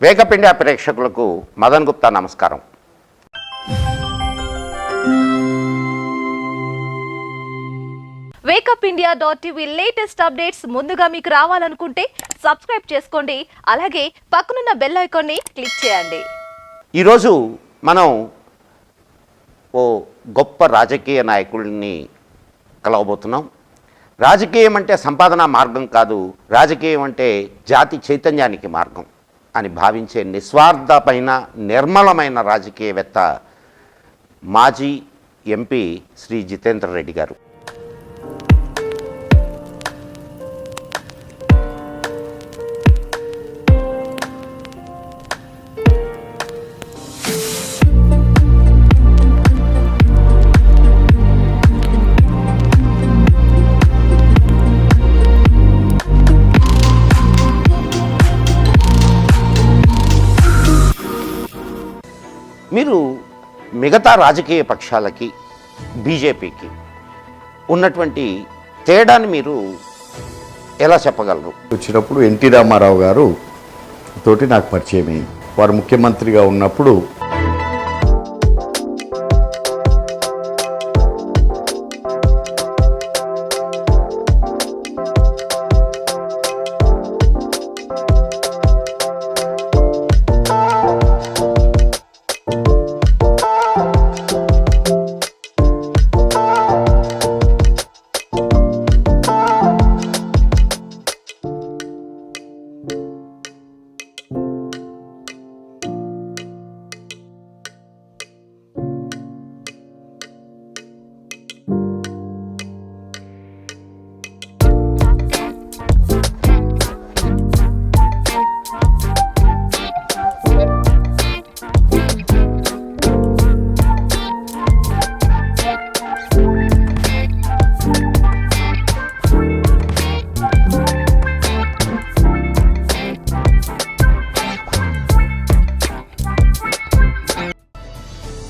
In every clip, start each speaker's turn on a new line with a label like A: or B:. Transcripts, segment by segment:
A: Wake up India ప్రేక్షకులకు మదన్ గుప్తా నమస్కారం.
B: Wake up India .tv latest updates ముందుగా మీకు రావాలనుకుంటే సబ్స్క్రైబ్ చేసుకోండి. అలాగే పక్కనున్న బెల్ ఐకాన్ని క్లిక్ చేయండి.
A: ఈరోజు మనం ఓ గొప్ప రాజకీయ నాయకుడిని కలవబోతున్నాం. రాజకీయం అంటే సంపాదన మార్గం కాదు, రాజకీయం అంటే జాతి చైతన్యానికి మార్గం అని భావించే నిస్వార్థమైన నిర్మలమైన రాజకీయవేత్త మాజీ ఎంపీ శ్రీ జితేందర్ రెడ్డి గారు. మీరు మిగతా రాజకీయ పక్షాలకి బీజేపీకి ఉన్నటువంటి తేడాని మీరు ఎలా చెప్పగలరు?
C: వచ్చినప్పుడు ఎన్టీ రామారావు గారు తోటి నాకు పరిచయం అయింది. వారు ముఖ్యమంత్రిగా ఉన్నప్పుడు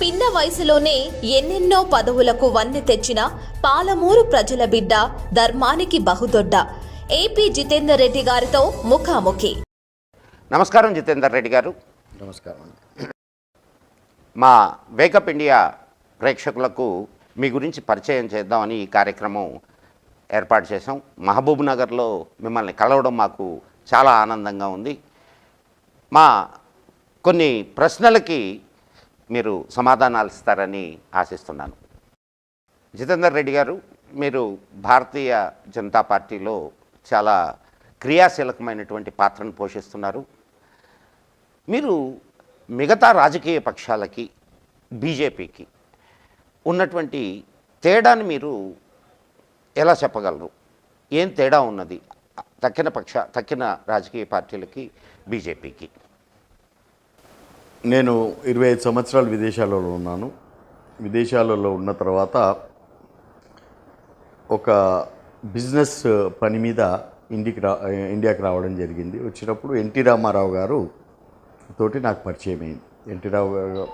B: పిన్న వయసులోనే ఎన్నెన్నో పదవులకు వన్నె తెచ్చిన పాలమూరు ప్రజల బిడ్డ, ధర్మానికి బహుదొడ్డ ఏపీ జితేందర్ రెడ్డి గారితో ముఖాముఖి.
A: నమస్కారం జితేందర్ రెడ్డి గారు.
C: నమస్కారం.
A: మా వేకప్ ఇండియా ప్రేక్షకులకు మీ గురించి పరిచయం చేద్దామని ఈ కార్యక్రమం ఏర్పాటు చేశాం. మహబూబ్ నగర్లో మిమ్మల్ని కలవడం మాకు చాలా ఆనందంగా ఉంది. మా కొన్ని ప్రశ్నలకి మీరు సమాధానాలు ఇస్తారని ఆశిస్తున్నాను. జితేందర్ రెడ్డి గారు, మీరు భారతీయ జనతా పార్టీలో చాలా క్రియాశీలకమైనటువంటి పాత్రను పోషిస్తున్నారు. మీరు మిగతా రాజకీయ పక్షాలకి బీజేపీకి ఉన్నటువంటి తేడాని మీరు ఎలా చెప్పగలరు? ఏం తేడా ఉన్నది తక్కిన రాజకీయ పార్టీలకి బీజేపీకి?
C: నేను 25 సంవత్సరాలు విదేశాలలో ఉన్నాను. విదేశాలలో ఉన్న తర్వాత ఒక బిజినెస్ పని మీద ఇండియాకి రావడం జరిగింది. వచ్చినప్పుడు ఎన్టీ రామారావు గారు తోటి నాకు పరిచయం అయింది. ఎన్టీ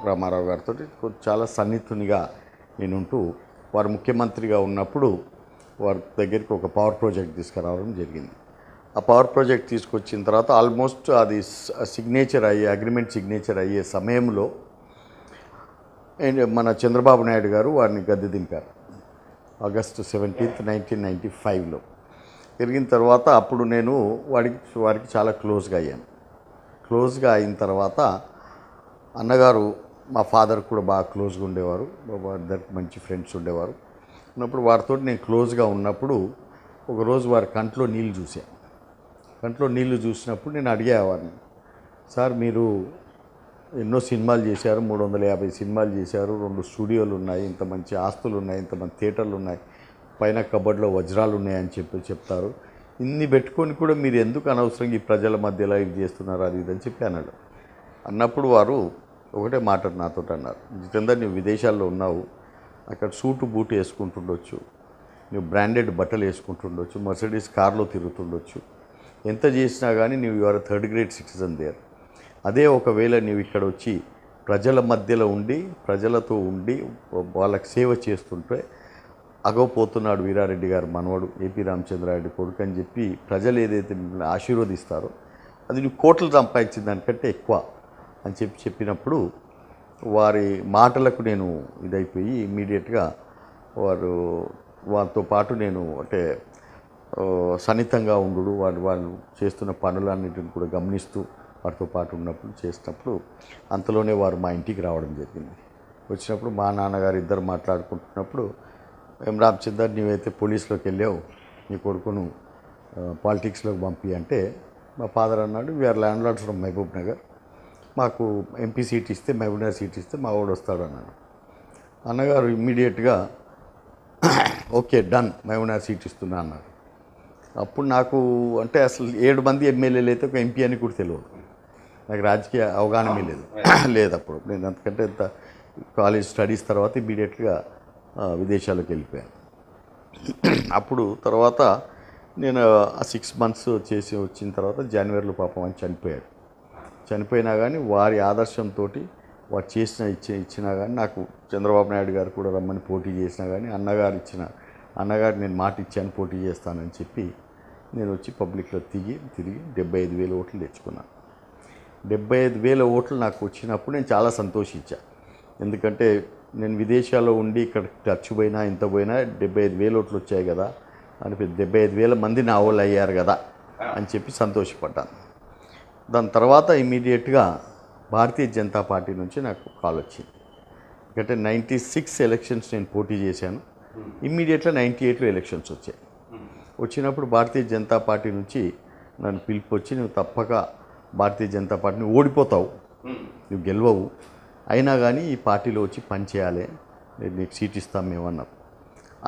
C: రామారావు గారితో చాలా సన్నిహితునిగా నేనుంటూ వారు ముఖ్యమంత్రిగా ఉన్నప్పుడు వారి దగ్గరికి ఒక పవర్ ప్రాజెక్ట్ తీసుకురావడం జరిగింది. ఆ పవర్ ప్రాజెక్ట్ తీసుకొచ్చిన తర్వాత ఆల్మోస్ట్ అది అగ్రిమెంట్ సిగ్నేచర్ అయ్యే సమయంలో మన చంద్రబాబు నాయుడు గారు వారిని గద్దె దింపారు. ఆగస్టు 17, 1995లో జరిగిన తర్వాత అప్పుడు నేను వారికి చాలా క్లోజ్గా అయ్యాను. క్లోజ్గా అయిన తర్వాత అన్నగారు మా ఫాదర్ కూడా బాగా క్లోజ్గా ఉండేవారు. వారిద్దరికి మంచి ఫ్రెండ్స్ ఉండేవారు. ఉన్నప్పుడు వారితో నేను క్లోజ్గా ఉన్నప్పుడు ఒకరోజు వారి కంట్లో నీళ్ళు చూశాను. కంట్లో నీళ్లు చూసినప్పుడు నేను అడిగేవాడిని, సార్ మీరు ఎన్నో సినిమాలు చేశారు, 350 సినిమాలు చేశారు, 2 స్టూడియోలు ఉన్నాయి, ఇంత మంచి ఆస్తులు ఉన్నాయి, ఇంతమంది థియేటర్లు ఉన్నాయి, పైన కబడ్లో వజ్రాలు ఉన్నాయని చెప్తారు, ఇన్ని పెట్టుకొని కూడా మీరు ఎందుకు అనవసరంగా ఈ ప్రజల మధ్యలో ఇది చేస్తున్నారు అది ఇదని చెప్పి అన్నాడు. అన్నప్పుడు వారు ఒకటే మాట నాతో అన్నారు, జితేందర్ నువ్వు విదేశాల్లో ఉన్నావు, అక్కడ సూటు బూటు వేసుకుంటుండొచ్చు, నువ్వు బ్రాండెడ్ బట్టలు వేసుకుంటుండొచ్చు, మర్సిడీస్ కార్లో తిరుగుతుండొచ్చు, ఎంత చేసినా కానీ నువ్వు your 3rd grade citizen there. అదే ఒకవేళ నువ్వు ఇక్కడ వచ్చి ప్రజల మధ్యలో ఉండి ప్రజలతో ఉండి వాళ్ళకి సేవ చేస్తుంటే అగవపోతున్నాడు వీరారెడ్డి గారు మనవడు ఏపీ రామచంద్రారెడ్డి కొడుకు అని చెప్పి ప్రజలు ఏదైతే మిమ్మల్ని ఆశీర్వదిస్తారో అది నువ్వు కోట్లు సంపాదించిన దానికంటే ఎక్కువ అని చెప్పినప్పుడు వారి మాటలకు నేను ఇదైపోయి ఇమ్మీడియట్గా వారితో పాటు నేను అంటే సన్నిహితంగా ఉండు వాళ్ళు చేస్తున్న పనులన్నింటిని కూడా గమనిస్తూ వారితో పాటు చేసినప్పుడు అంతలోనే వారు మా ఇంటికి రావడం జరిగింది. వచ్చినప్పుడు మా నాన్నగారు ఇద్దరు మాట్లాడుకుంటున్నప్పుడు ఏం రామచందర్ నీవైతే పోలీసులోకి వెళ్ళావు, నీ కొడుకును పాలిటిక్స్లోకి పంపి అంటే మా ఫాదర్ అన్నాడు we are landlords from Mahabubnagar, మాకు ఎంపీ సీట్ ఇస్తే మహబూబ్ నగర్ సీట్ ఇస్తే మా వాడు వస్తాడు అన్నాడు. అన్నగారు ఇమ్మీడియట్గా okay done Mahabubnagar seat ఇస్తున్నా అన్నారు. అప్పుడు నాకు అంటే అసలు 7 మంది ఎమ్మెల్యేలు అయితే ఒక ఎంపీ అని కూడా తెలియదు, నాకు రాజకీయ అవగాహన లేదు అప్పుడు. నేను అంతకంటే ఇంత కాలేజ్ స్టడీస్ తర్వాత ఇమ్మీడియట్గా విదేశాలకు వెళ్ళిపోయాను. అప్పుడు తర్వాత నేను ఆ 6 months చేసి వచ్చిన తర్వాత జనవరిలో పాపం అని చనిపోయాడు. చనిపోయినా కానీ వారి ఆదర్శంతో వారు ఇచ్చినా కానీ నాకు చంద్రబాబు నాయుడు గారు కూడా రమ్మని పోటీ చేసినా కానీ అన్నగారు నేను మాట ఇచ్చాను పోటీ చేస్తానని చెప్పి నేను వచ్చి పబ్లిక్లో తిరిగి 75,000 ఓట్లు తెచ్చుకున్నాను. 75,000 ఓట్లు నాకు వచ్చినప్పుడు నేను చాలా సంతోషించాను. ఎందుకంటే నేను విదేశాల్లో ఉండి ఇక్కడ ఖర్చు పోయినా ఇంత పోయినా 75,000 ఓట్లు వచ్చాయి కదా అని 75,000 మంది నా వాళ్ళు అయ్యారు కదా అని చెప్పి సంతోషపడ్డాను. దాని తర్వాత ఇమీడియట్గా భారతీయ జనతా పార్టీ నుంచి నాకు కాల్ వచ్చింది. ఎందుకంటే 96 ఎలక్షన్స్ నేను పోటీ చేశాను, ఇమ్మీడియట్గా 98లో ఎలక్షన్స్ వచ్చాయి. వచ్చినప్పుడు భారతీయ జనతా పార్టీ నుంచి నన్ను పిలుపు వచ్చి నువ్వు తప్పక భారతీయ జనతా పార్టీని ఓడిపోతావు, నువ్వు గెలవవు, అయినా కానీ ఈ పార్టీలో వచ్చి పనిచేయాలి, నీకు సీట్ ఇస్తాం మేము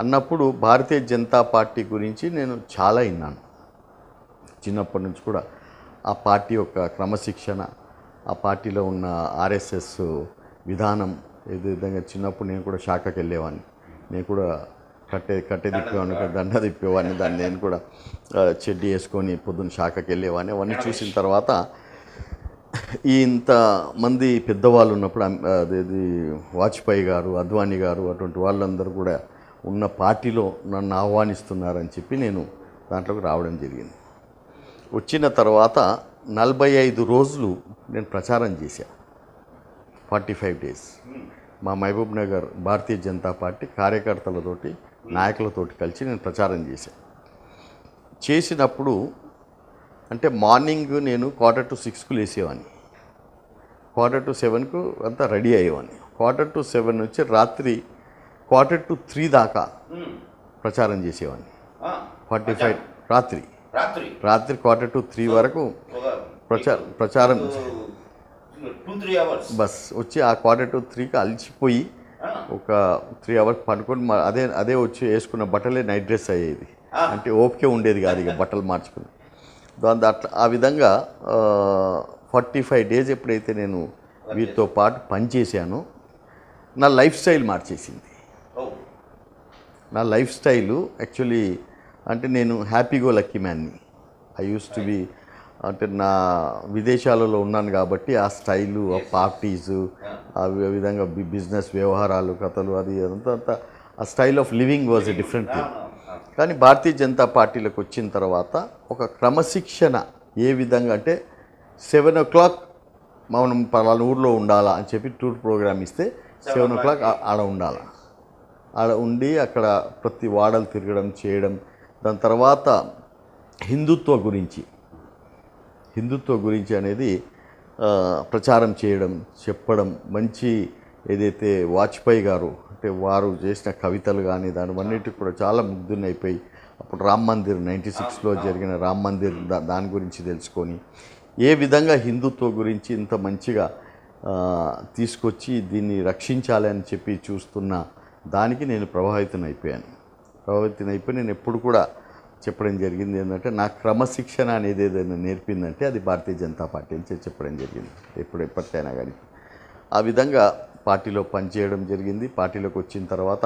C: అన్నప్పుడు భారతీయ జనతా పార్టీ గురించి నేను చాలా విన్నాను. చిన్నప్పటి నుంచి కూడా ఆ పార్టీ యొక్క క్రమశిక్షణ, ఆ పార్టీలో ఉన్న ఆర్ఎస్ఎస్ విధానం ఏదో విధంగా చిన్నప్పుడు నేను కూడా శాఖకి వెళ్ళేవాడిని, నేను కూడా కట్టె తిప్పేవాడిని, దండ తిప్పేవాడిని, దాన్ని నేను కూడా చెడ్డీ వేసుకొని పొద్దున్న శాఖకి వెళ్ళేవాడిని. అవన్నీ చూసిన తర్వాత ఇంతమంది పెద్దవాళ్ళు ఉన్నప్పుడు అదేది వాజ్పేయి గారు, అద్వానీ గారు అటువంటి వాళ్ళందరూ కూడా ఉన్న పార్టీలో నన్ను ఆహ్వానిస్తున్నారని చెప్పి నేను దాంట్లోకి రావడం జరిగింది. వచ్చిన తర్వాత 45 రోజులు నేను ప్రచారం చేశాను, 45 days మా మహబూబ్ నగర్ భారతీయ జనతా పార్టీ కార్యకర్తలతోటి నాయకులతోటి కలిసి నేను ప్రచారం చేసినప్పుడు అంటే మార్నింగ్ నేను 5:45 లేసేవాడిని, 5:45 అంతా రెడీ అయ్యేవాడిని, 5:45 నుంచి రాత్రి 2:45 దాకా ప్రచారం చేసేవాడిని. 45 రాత్రి 2:45 వరకు ప్రచారం బస్ వచ్చి ఆ 2:45కి అలిచిపోయి ఒక 3 hours పడుకొని అదే వచ్చి వేసుకున్న బట్టలే నైట్ డ్రెస్ అయ్యేది, అంటే ఓపికే ఉండేది కాదు ఇక బట్టలు మార్చుకుని. దాని అట్లా ఆ విధంగా 45 days ఎప్పుడైతే నేను వీరితో పాటు పనిచేశానో నా లైఫ్ స్టైల్ మార్చేసింది. నా లైఫ్ స్టైలు యాక్చువల్లీ అంటే నేను హ్యాపీగో లక్కీ మ్యాన్ని. ఐ యూస్ టు బి అంటే నా విదేశాలలో ఉన్నాను కాబట్టి ఆ స్టైలు, ఆ పార్టీసు, ఆ విధంగా బిజినెస్ వ్యవహారాలు, కథలు, అది అంతా ఆ style of living was a different thing. కానీ భారతీయ జనతా పార్టీలోకి వచ్చిన తర్వాత ఒక క్రమశిక్షణ ఏ విధంగా అంటే 7 o'clock మనం పలానా ఊర్లో ఉండాలా అని చెప్పి టూర్ ప్రోగ్రామ్ ఇస్తే 7 o'clock ఆడ ఉండాలా, ఆడ ఉండి అక్కడ ప్రతి వాడలు తిరగడం చేయడం. దాని తర్వాత హిందుత్వ గురించి అనేది ప్రచారం చేయడం, చెప్పడం. మంచి ఏదైతే వాజ్పేయి గారు అంటే వారు చేసిన కవితలు కానీ దానివన్నిటికి కూడా చాలా ముగ్ధునైపోయి అప్పుడు రామ్ మందిర్ 96లో జరిగిన రామ్ మందిర్ దాని గురించి తెలుసుకొని ఏ విధంగా హిందుత్వ గురించి ఇంత మంచిగా తీసుకొచ్చి దీన్ని రక్షించాలి అని చెప్పి చూస్తున్న దానికి నేను ప్రభావితమైపోయి నేను ఎప్పుడు కూడా చెప్పడం జరిగింది ఏంటంటే నా క్రమశిక్షణ అనేది ఏదైనా నేర్పిందంటే అది భారతీయ జనతా పార్టీ అని చెప్పడం జరిగింది ఎప్పటికైనా కానీ. ఆ విధంగా పార్టీలో పనిచేయడం జరిగింది. పార్టీలోకి వచ్చిన తర్వాత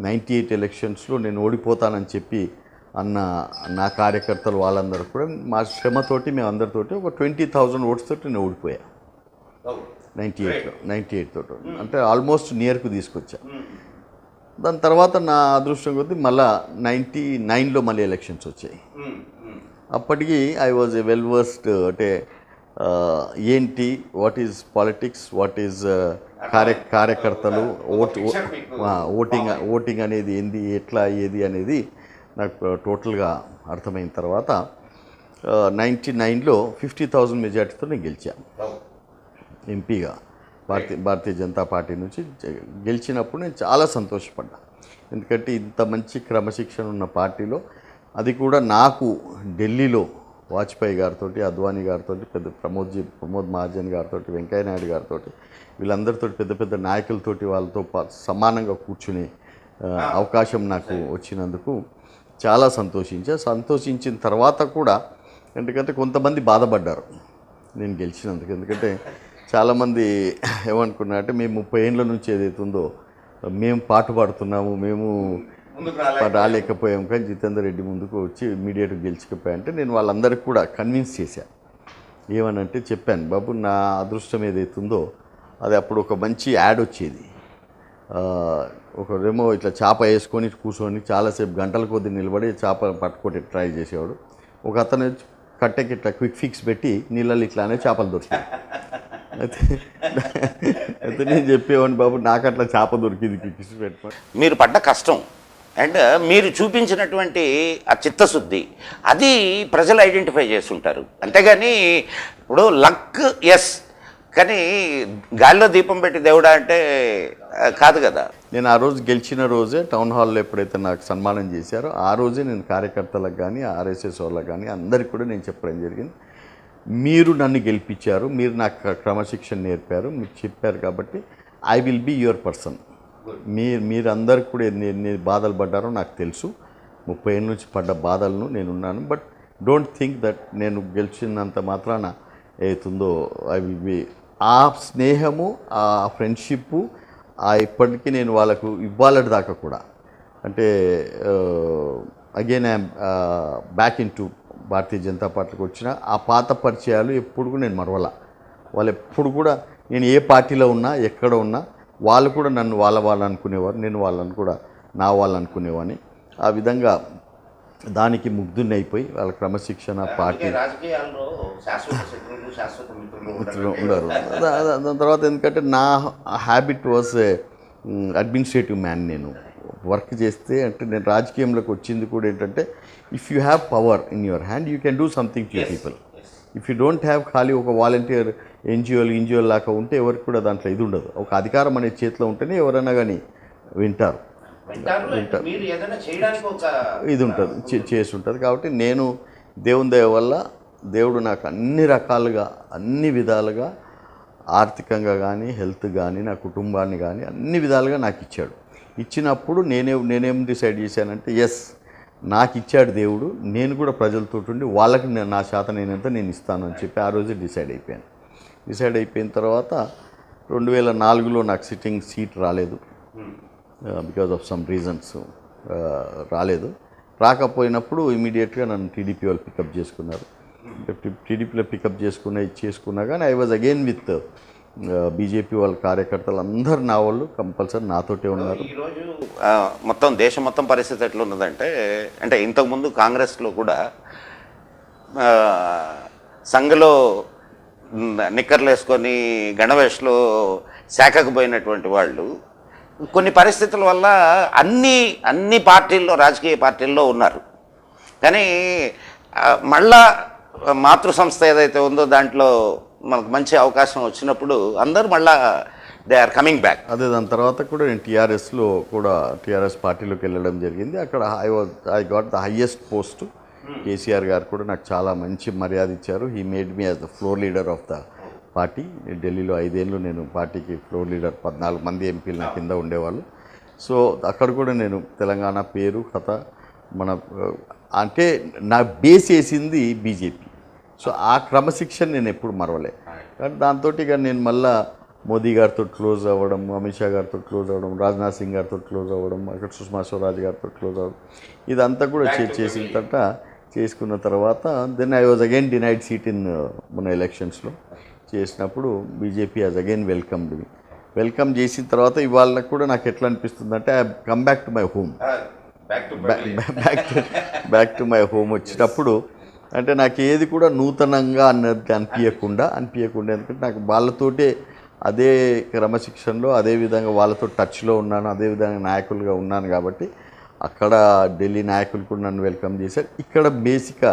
C: 98 ఎలక్షన్స్లో నేను ఓడిపోతానని చెప్పి నా కార్యకర్తలు వాళ్ళందరూ కూడా మా శ్రమతోటి మేము అందరితోటి ఒక 20,000 votes తోటి నేను ఓడిపోయా 98 తోటి, అంటే ఆల్మోస్ట్ నియర్కు తీసుకొచ్చా. దాని తర్వాత నా అదృష్టం కొద్దీ మళ్ళీ 99లో మళ్ళీ ఎలక్షన్స్ వచ్చాయి. అప్పటికి I was a well versed, అంటే ఏంటి, what is politics, what is కార్యకర్తలు, ఓటింగ్ అనేది ఏంది, ఎట్లా ఏది అనేది నాకు టోటల్గా అర్థమైన తర్వాత 99లో 50,000 మెజార్టీతో నేను గెలిచాను ఎంపీగా. భారతీయ జనతా పార్టీ నుంచి గెలిచినప్పుడు నేను చాలా సంతోషపడ్డా. ఎందుకంటే ఇంత మంచి క్రమశిక్షణ ఉన్న పార్టీలో, అది కూడా నాకు ఢిల్లీలో వాజ్పేయి గారితో, అద్వానీ గారితో, పెద్ద ప్రమోద్ మహాజన్ గారితో, వెంకయ్య నాయుడు గారితో, వీళ్ళందరితో పెద్ద పెద్ద నాయకులతోటి వాళ్ళతో సమానంగా కూర్చునే అవకాశం నాకు వచ్చినందుకు చాలా సంతోషించిన తర్వాత కూడా, ఎందుకంటే కొంతమంది బాధపడ్డారు నేను గెలిచినందుకు. ఎందుకంటే చాలామంది ఏమనుకున్నారంటే, మేము 30 ఏళ్ళ నుంచి ఏదైతుందో మేము పాటు పడుతున్నాము, మేము రాలేకపోయాం, కానీ జితేందర్ రెడ్డి ముందుకు వచ్చి ఇమ్మీడియట్గా గెలిచిపోయాయంటే నేను వాళ్ళందరికీ కూడా కన్విన్స్ చేశాను. ఏమనంటే చెప్పాను, బాబు నా అదృష్టం ఏదైతుందో అది అప్పుడు ఒక మంచి యాడ్ వచ్చేది. ఒకరేమో ఇట్లా చేప వేసుకొని కూర్చొని చాలాసేపు గంటల కొద్ది నిలబడి చేప పట్టుకోటి ట్రై చేసేవాడు. ఒక అతను కట్టెకి ఇట్లా క్విక్ ఫిక్స్ పెట్టి నీళ్ళల్లో ఇట్లానే చేపలు దొరికాయి. అయితే నేను చెప్పేవాడిని, బాబు నాకు అట్లా చేప దొరికింది క్విక్ ఫిక్స్ పెట్టుకోండి.
A: మీరు పడ్డ కష్టం అండ్ మీరు చూపించినటువంటి ఆ చిత్తశుద్ధి, అది ప్రజలు ఐడెంటిఫై చేస్తుంటారు. అంతేగాని ఇప్పుడు లక్ ఎస్, కానీ గాలిలో దీపం పెట్టి దేవుడా అంటే కాదు కదా.
C: నేను ఆ రోజు గెలిచిన రోజే టౌన్ హాల్లో ఎప్పుడైతే నాకు సన్మానం చేశారో ఆ రోజే నేను కార్యకర్తలకు కానీ ఆర్ఎస్ఎస్ వాళ్ళకి కానీ అందరికీ కూడా నేను చెప్పడం జరిగింది, మీరు నన్ను గెలిపించారు, మీరు నాకు క్రమశిక్షణ నేర్పారు, మీరు చెప్పారు కాబట్టి I will be your person. మీరందరికి కూడా ఎన్ని బాధలు పడ్డారో నాకు తెలుసు, 30 ఏళ్ళ నుంచి పడ్డ బాధలను నేనున్నాను. బట్ డోంట్ థింక్ దట్ నేను గెలిచినంత మాత్రాన అవుతుందో ఐ విల్ బీ. ఆ స్నేహము, ఆ ఫ్రెండ్షిప్ ఇప్పటికీ నేను వాళ్ళకు ఇవ్వాలటి దాకా కూడా, అంటే again I'm back in to Bharatiya Janata పార్టీకి వచ్చిన ఆ పాత పరిచయాలు ఎప్పుడు నేను మరవలా. వాళ్ళు ఎప్పుడు కూడా నేను ఏ పార్టీలో ఉన్నా ఎక్కడ ఉన్నా వాళ్ళు కూడా నన్ను వాళ్ళు అనుకునేవారు, నేను వాళ్ళని కూడా నా వాళ్ళు అనుకునేవాడిని. ఆ విధంగా దానికి ముగ్ధుని అయిపోయి వాళ్ళ క్రమశిక్షణ పార్టీ ఉన్నారు. దాని తర్వాత ఎందుకంటే నా హ్యాబిట్ వాజ్ అడ్మినిస్ట్రేటివ్ మ్యాన్. నేను వర్క్ చేస్తే, అంటే నేను రాజకీయంలోకి వచ్చింది కూడా ఏంటంటే, if you have power in your hand you can do something to people. If you don't have, ఖాళీ ఒక వాలంటీర్ ఎన్జిఓలు లాగా ఉంటే ఎవరికి కూడా దాంట్లో ఇది ఉండదు. ఒక అధికారం అనే చేతిలో ఉంటేనే ఎవరైనా కానీ వింటారు, ఇది ఉంటుంది, చేసి ఉంటుంది. కాబట్టి నేను దేవుని దయ వల్ల దేవుడు నాకు అన్ని రకాలుగా, అన్ని విధాలుగా, ఆర్థికంగా కానీ, హెల్త్ కానీ, నా కుటుంబాన్ని కానీ అన్ని విధాలుగా నాకు ఇచ్చాడు. ఇచ్చినప్పుడు నేనేం డిసైడ్ చేశానంటే, ఎస్ నాకు ఇచ్చాడు దేవుడు, నేను కూడా ప్రజలతో ఉండి వాళ్ళకి నా శాత నేనంతా నేను ఇస్తాను అని చెప్పి ఆ రోజే డిసైడ్ అయిపోయాను. డిసైడ్ అయిపోయిన తర్వాత 2004లో నాకు సిట్టింగ్ సీట్ రాలేదు, బికాజ్ ఆఫ్ సమ్ రీజన్స్ రాలేదు. రాకపోయినప్పుడు ఇమీడియట్గా నన్ను టీడీపీ వాళ్ళు పికప్ చేసుకున్నారు. టీడీపీలో పికప్ చేసుకున్నా కానీ I was again with BJP వాళ్ళ కార్యకర్తలు అందరు నా వాళ్ళు కంపల్సరీ నాతోటే ఉన్నారు.
A: ఈరోజు మొత్తం దేశం మొత్తం పరిస్థితి ఎట్లా ఉన్నదంటే, అంటే ఇంతకుముందు కాంగ్రెస్లో కూడా సంఘలో నిక్కర్లు వేసుకొని గణవేష్లో శాఖకు పోయినటువంటి వాళ్ళు కొన్ని పరిస్థితుల వల్ల అన్ని పార్టీల్లో, రాజకీయ పార్టీల్లో ఉన్నారు. కానీ మళ్ళా మాతృ సంస్థ ఏదైతే ఉందో దాంట్లో మనకు మంచి అవకాశం వచ్చినప్పుడు అందరూ మళ్ళా దే ఆర్ కమింగ్ బ్యాక్.
C: అదే దాని తర్వాత కూడా నేను టీఆర్ఎస్ పార్టీలోకి వెళ్ళడం జరిగింది. అక్కడ I got the highest post. KCR గారు కూడా నాకు చాలా మంచి మర్యాద ఇచ్చారు. He made me as the floor leader of the party. ఢిల్లీలో 5 ఏళ్ళు నేను పార్టీకి ఫ్లోర్ లీడర్, 14 మంది ఎంపీలు నా కింద ఉండేవాళ్ళు. సో అక్కడ కూడా నేను తెలంగాణ పేరు కథ అంటే నా బేస్ వేసింది బీజేపీ. సో ఆ క్రమశిక్షణ నేను ఎప్పుడు మరవలే. కానీ దాంతో ఇక నేను మళ్ళా మోదీ గారితో క్లోజ్ అవ్వడం, అమిత్ షా గారితో క్లోజ్ అవ్వడం, రాజ్నాథ్ సింగ్ గారితో క్లోజ్ అవ్వడం, అక్కడ సుష్మా స్వరాజ్ గారితో క్లోజ్ అవ్వడం, ఇదంతా కూడా చేసుకున్న తర్వాత then I was again denied seat in మన ఎలక్షన్స్లో. చేసినప్పుడు బీజేపీ హాజ్ అగైన్ వెల్కమ్ చేసిన తర్వాత ఇవాళ కూడా నాకు ఎట్లా అనిపిస్తుంది అంటే, I come back to my home. Back to my home వచ్చినప్పుడు అంటే నాకు ఏది కూడా నూతనంగా అన్నది అనిపించకుండా ఎందుకంటే నాకు వాళ్ళతోటే అదే క్రమశిక్షణలో అదే విధంగా వాళ్ళతో టచ్లో ఉన్నాను, అదే విధంగా నాయకులుగా ఉన్నాను కాబట్టి అక్కడ ఢిల్లీ నాయకులు కూడా నన్ను వెల్కమ్ చేశారు. ఇక్కడ బేసిక్గా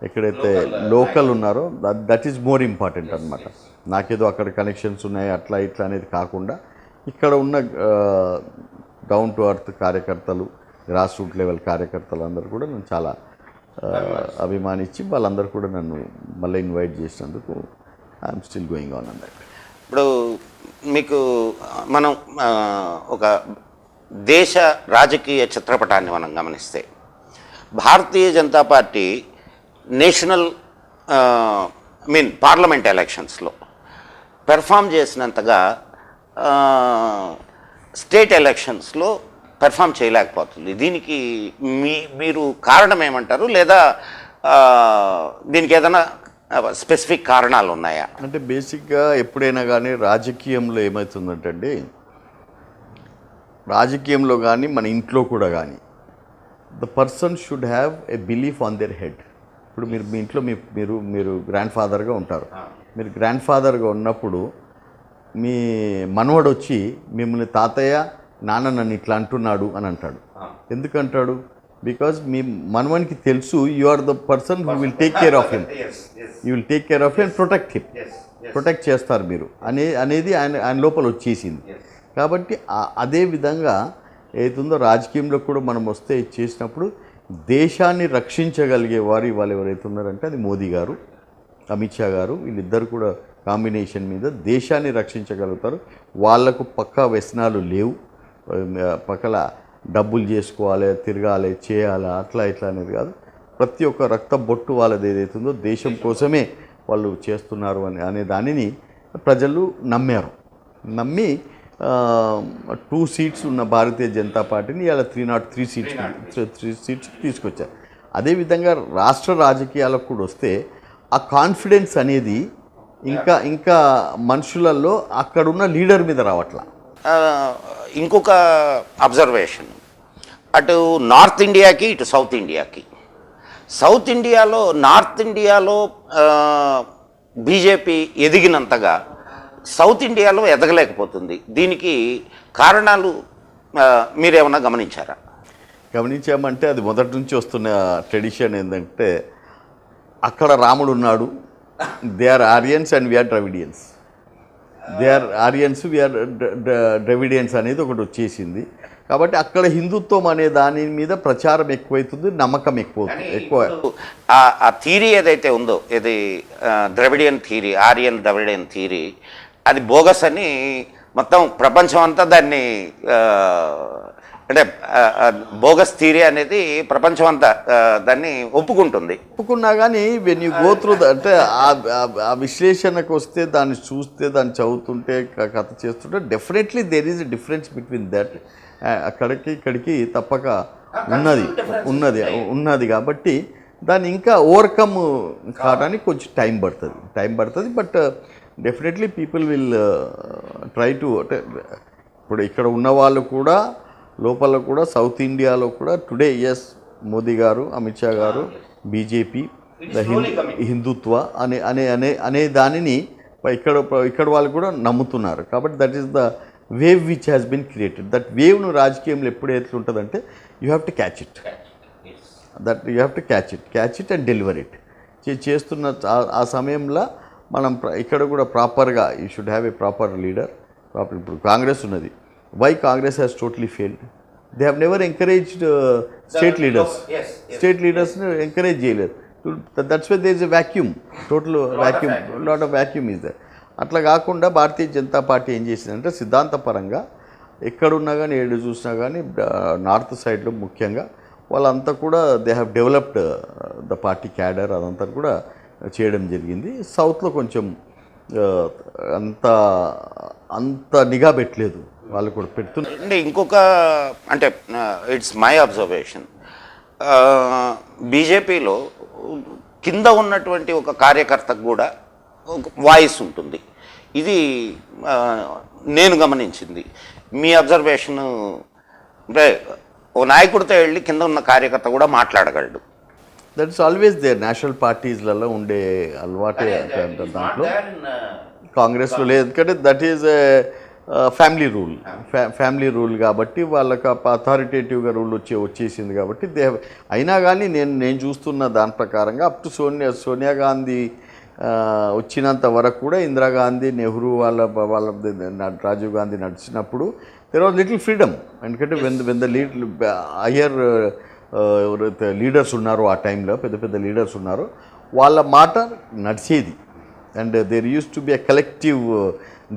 C: ఎక్కడైతే లోకల్ ఉన్నారో దట్ ఈజ్ మోర్ ఇంపార్టెంట్ అనమాట. నాకేదో అక్కడ కనెక్షన్స్ ఉన్నాయి అట్లా ఇట్లా అనేది కాకుండా ఇక్కడ ఉన్న డౌన్ టు అర్త్ కార్యకర్తలు, గ్రాస్ రూట్ లెవెల్ కార్యకర్తలు అందరూ కూడా నన్ను చాలా అభిమానించి వాళ్ళందరూ కూడా నన్ను మళ్ళీ ఇన్వైట్ చేసినందుకు ఐఎమ్ స్టిల్ గోయింగ్ ఆన్ అన్నట్టు.
A: ఇప్పుడు మీకు మనం ఒక దేశ రాజకీయ చిత్రపటాన్ని మనం గమనిస్తే Bharatiya Janata party national parliament ఎలక్షన్స్లో పెర్ఫామ్ చేసినంతగా స్టేట్ ఎలక్షన్స్లో పెర్ఫామ్ చేయలేకపోతుంది. దీనికి మీరు కారణం ఏమంటారు, లేదా దీనికి ఏదైనా స్పెసిఫిక్ కారణాలు ఉన్నాయా?
C: అంటే బేసిక్గా ఎప్పుడైనా కానీ రాజకీయంలో ఏమవుతుందంటే రాజకీయంలో కానీ మన ఇంట్లో కూడా కానీ the person should have a belief on their head. ఇప్పుడు మీరు మీ ఇంట్లో మీరు గ్రాండ్ ఫాదర్గా ఉంటారు. మీరు గ్రాండ్ ఫాదర్గా ఉన్నప్పుడు మీ మనవడు వచ్చి మిమ్మల్ని తాతయ్య నాన్న నన్ను ఇట్లా అంటున్నాడు అని అంటాడు. ఎందుకంటాడు? బికాజ్ మీ మనవనికి తెలుసు you are the person who will take care of him, you will take care of him, protect him, protect చేస్తారు మీరు అనేది ఆయన లోపల వచ్చేసింది. కాబట్టి అదే విధంగా ఏతుందో రాజకీయంలో కూడా మనం వస్తే చేసినప్పుడు దేశాన్ని రక్షించగలిగే వారు ఇవాళ ఎవరైతే ఉన్నారంటే అది మోదీ గారు, అమిత్ షా గారు, వీళ్ళిద్దరు కూడా కాంబినేషన్ మీద దేశాన్ని రక్షించగలుగుతారు. వాళ్లకు పక్కా వ్యసనాలు లేవు, పక్కల డబ్బులు చేసుకోవాలి, తిరగాలి, చేయాలి, అట్లా ఇట్లా అనేది కాదు. ప్రతి ఒక్క రక్త బొట్టు వాళ్ళది ఏదైతుందో దేశం కోసమే వాళ్ళు చేస్తున్నారు అనే దానిని ప్రజలు నమ్మి 2 సీట్స్ ఉన్న భారతీయ జనతా పార్టీని ఇలా 303 సీట్స్ తీసుకొచ్చారు. అదేవిధంగా రాష్ట్ర రాజకీయాలకు కూడా వస్తే ఆ కాన్ఫిడెన్స్ అనేది ఇంకా మనుషులలో అక్కడున్న లీడర్ మీద రావట్లా.
A: ఇంకొక అబ్జర్వేషన్, అటు నార్త్ ఇండియాకి ఇటు సౌత్ ఇండియాకి. నార్త్ ఇండియాలో బీజేపీ ఎదిగినంతగా సౌత్ ఇండియాలో ఎదగలేకపోతుంది. దీనికి కారణాలు మీరేమన్నా గమనించారా?
C: గమనించామంటే అది మొదటి నుంచి వస్తున్న ట్రెడిషన్ ఏంటంటే అక్కడ రాముడు ఉన్నాడు, they are Aryans and we are Dravidians, they are Aryans we are Dravidians అనేది ఒకటి వచ్చేసింది. కాబట్టి అక్కడ హిందుత్వం అనే దాని మీద ప్రచారం ఎక్కువైతుంది, నమ్మకం ఎక్కువ.
A: ఆ థీరీ ఏదైతే ఉందో, ఇది Dravidian theory, Aryan Dravidian theory, అది బోగస్ అని మొత్తం ప్రపంచం అంతా దాన్ని అంటే బోగస్ థీరీ అనేది ప్రపంచం అంతా దాన్ని ఒప్పుకున్నా
C: కానీ వెన్ యూ గో త్రూ అంటే ఆ విశ్లేషణకు వస్తే దాన్ని చూస్తే దాన్ని చదువుతుంటే కథ చేస్తుంటే definitely there is a difference between that. అక్కడికి ఇక్కడికి తప్పక ఉన్నది కాబట్టి దాన్ని ఇంకా ఓవర్కమ్ కావడానికి కొంచెం టైం పడుతుంది. But definitely people will try to, అంటే ఇప్పుడు ఇక్కడ ఉన్న వాళ్ళు కూడా లోపల కూడా సౌత్ ఇండియాలో కూడా టుడే ఎస్ మోదీ గారు, అమిత్ షా గారు, బీజేపీ, హిందుత్వ అనే దానిని ఇక్కడ వాళ్ళు కూడా నమ్ముతున్నారు. కాబట్టి that is the wave which has been created. That వేవ్ను రాజకీయంలో ఎప్పుడు ఎట్లుంటుందంటే you have to catch it and deliver it. చేస్తున్న ఆ సమయంలో మనం ఇక్కడ కూడా ప్రాపర్గా you should have a proper leader. ఇప్పుడు కాంగ్రెస్ ఉన్నది, why Congress has totally failed? They have never encouraged state లీడర్స్ని ఎంకరేజ్ చేయలేదు. That's why there is a vacuum, lot of vacuum is there. అట్లా కాకుండా భారతీయ జనతా పార్టీ ఏం చేసిందంటే సిద్ధాంతపరంగా ఎక్కడున్నా కానీ ఏడు చూసినా కానీ నార్త్ సైడ్లో ముఖ్యంగా వాళ్ళంతా కూడా they have developed the party cadre, అదంతా కూడా చేయడం జరిగింది. సౌత్లో కొంచెం అంత నిఘా పెట్టలేదు, వాళ్ళు కూడా పెడుతున్నారు.
A: అంటే ఇంకొక అంటే ఇట్స్ మై అబ్జర్వేషన్, బీజేపీలో కింద ఉన్నటువంటి ఒక కార్యకర్తకు కూడా ఒక వాయిస్ ఉంటుంది. ఇది నేను గమనించింది. మీ
C: that is always there. National పార్టీస్లలో ఉండే అలవాటే దాంట్లో. కాంగ్రెస్లో లేదు, ఎందుకంటే that is family rule. Family rule కాబట్టి వాళ్ళకి అథారిటేటివ్గా రూల్ వచ్చేసింది కాబట్టి అయినా కానీ నేను చూస్తున్న దాని ప్రకారంగా అప్ టు సోనియా గాంధీ వచ్చినంత వరకు కూడా ఇందిరాగాంధీ, నెహ్రూ వాళ్ళ రాజీవ్ గాంధీ నడిచినప్పుడు దెర్ వాజ్ లిటిల్ ఫ్రీడమ్. ఎందుకంటే వెన్ ద హయ్యర్ ఎవరైతే లీడర్స్ ఉన్నారో ఆ టైంలో, పెద్ద పెద్ద లీడర్స్ ఉన్నారో వాళ్ళ మాట నడిచేది. And there use to be a collective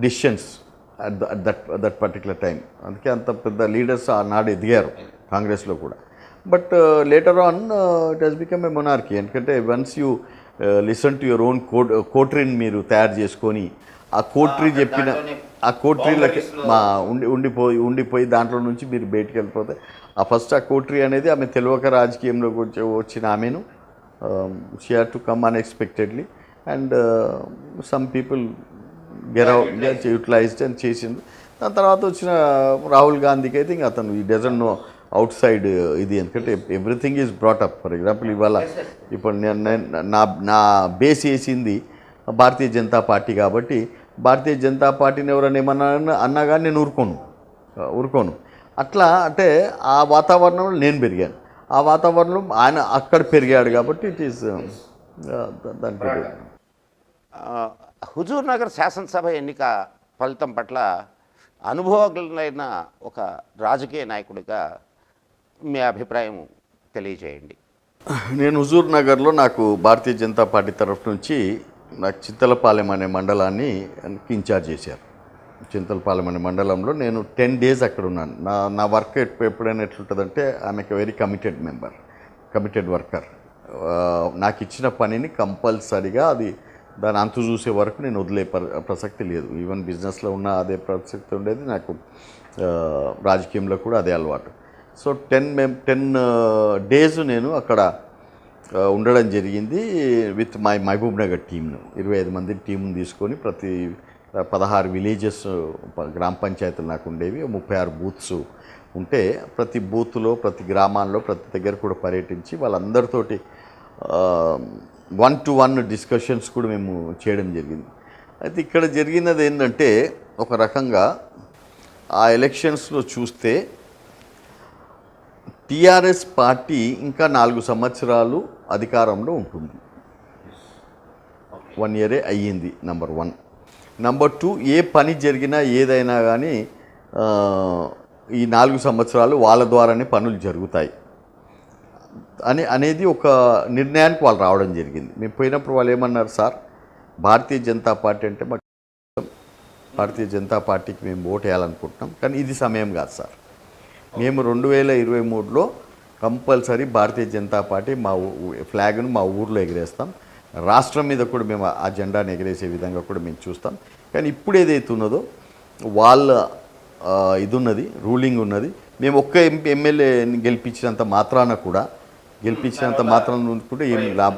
C: decisions at that particular time. అందుకే అంత పెద్ద లీడర్స్ ఆనాడు ఎదిగారు కాంగ్రెస్లో కూడా. But later on it has become a monarchy. ఎందుకంటే once you listen to your own కోట్రీని మీరు తయారు చేసుకొని ఆ కోట్రీ చెప్పిన ఆ కోట్రీలకి ఉండిపోయి దాంట్లో నుంచి మీరు బయటికి వెళ్ళిపోతే ఫస్ట్ ఆ కోట్రీ అనేది ఆమె తెలియక రాజకీయంలోకి వచ్చిన ఆమెను she had to come unexpectedly and some people get utilised అని చేసింది. దాని తర్వాత వచ్చిన రాహుల్ గాంధీకి అయితే ఇంకా అతను ఈ డజంట్ నో అవుట్ సైడ్ ఇది, ఎందుకంటే everything is brought up. For example ఇవాళ ఇప్పుడు నా బేస్ వేసింది భారతీయ జనతా పార్టీ కాబట్టి భారతీయ జనతా పార్టీని ఎవరైనా ఏమన్నా అన్నా కానీ నేను ఊరుకోను. అట్లా అంటే ఆ వాతావరణంలో నేను పెరిగాను, ఆ వాతావరణంలో ఆయన అక్కడ పెరిగాడు కాబట్టి ఇట్ ఈస్ దానికి.
A: హుజూర్ నగర్ శాసనసభ ఎన్నిక ఫలితం పట్ల అనుభవజ్ఞులైన ఒక రాజకీయ నాయకుడిగా మీ అభిప్రాయం తెలియజేయండి.
C: నేను హుజూర్ నగర్లో నాకు భారతీయ జనతా పార్టీ తరఫు నుంచి నాకు చింతలపాలెం అనే మండలాన్ని ఇన్ఛార్జ్ చేశారు. చింతలపాలెం అనే మండలంలో నేను 10 days అక్కడ ఉన్నాను. నా వర్క్ ఎప్పుడైనా ఎట్లుంటుందంటే ఆమెకు వెరీ కమిటెడ్ వర్కర్. నాకు ఇచ్చిన పనిని కంపల్సరిగా దాని అంతు చూసే వరకు నేను వదిలే ప్రసక్తి లేదు. ఈవెన్ బిజినెస్లో ఉన్న అదే ప్రసక్తి ఉండేది, నాకు రాజకీయంలో కూడా అదే అలవాటు. సో 10 days నేను అక్కడ ఉండడం జరిగింది విత్ మహబూబ్ నగర్ టీమ్ను. 25 మంది టీంను తీసుకొని ప్రతి 16 విలేజెస్ గ్రామ పంచాయతీలు నాకు ఉండేవి, 36 బూత్స్ ఉంటే ప్రతి బూత్లో ప్రతి గ్రామాల్లో ప్రతి దగ్గర కూడా పర్యటించి వాళ్ళందరితోటి 1-to-1 డిస్కషన్స్ కూడా మేము చేయడం జరిగింది. అయితే ఇక్కడ జరిగినది ఏంటంటే ఒక రకంగా ఆ ఎలక్షన్స్లో చూస్తే టీఆర్ఎస్ పార్టీ ఇంకా 4 సంవత్సరాలు అధికారంలో ఉంటుంది. 1 year అయ్యింది. నెంబర్ 1. నెంబర్ 2, ఏ పని జరిగినా ఏదైనా కానీ ఈ 4 సంవత్సరాలు వాళ్ళ ద్వారానే పనులు జరుగుతాయి అనేది ఒక నిర్ణయానికి వాళ్ళు రావడం జరిగింది. మేము పోయినప్పుడు వాళ్ళు ఏమన్నారు, సార్ భారతీయ జనతా పార్టీ అంటే మాకు భారతీయ జనతా పార్టీకి మేము ఓటు వేయాలనుకుంటున్నాం, కానీ ఇది సమయం కాదు సార్. మేము 2023లో కంపల్సరీ భారతీయ జనతా పార్టీ మా ఫ్లాగ్ను మా ఊర్లో ఎగిరేస్తాం, రాష్ట్రం మీద కూడా మేము ఆ జెండాను ఎగిరేసే విధంగా కూడా మేము చూస్తాం. కానీ ఇప్పుడు ఏదైతే ఉన్నదో వాళ్ళ ఇది ఉన్నది, రూలింగ్ ఉన్నది. మేము ఒక్క ఎమ్మెల్యేని గెలిపించినంత మాత్రాన కూడా ఏం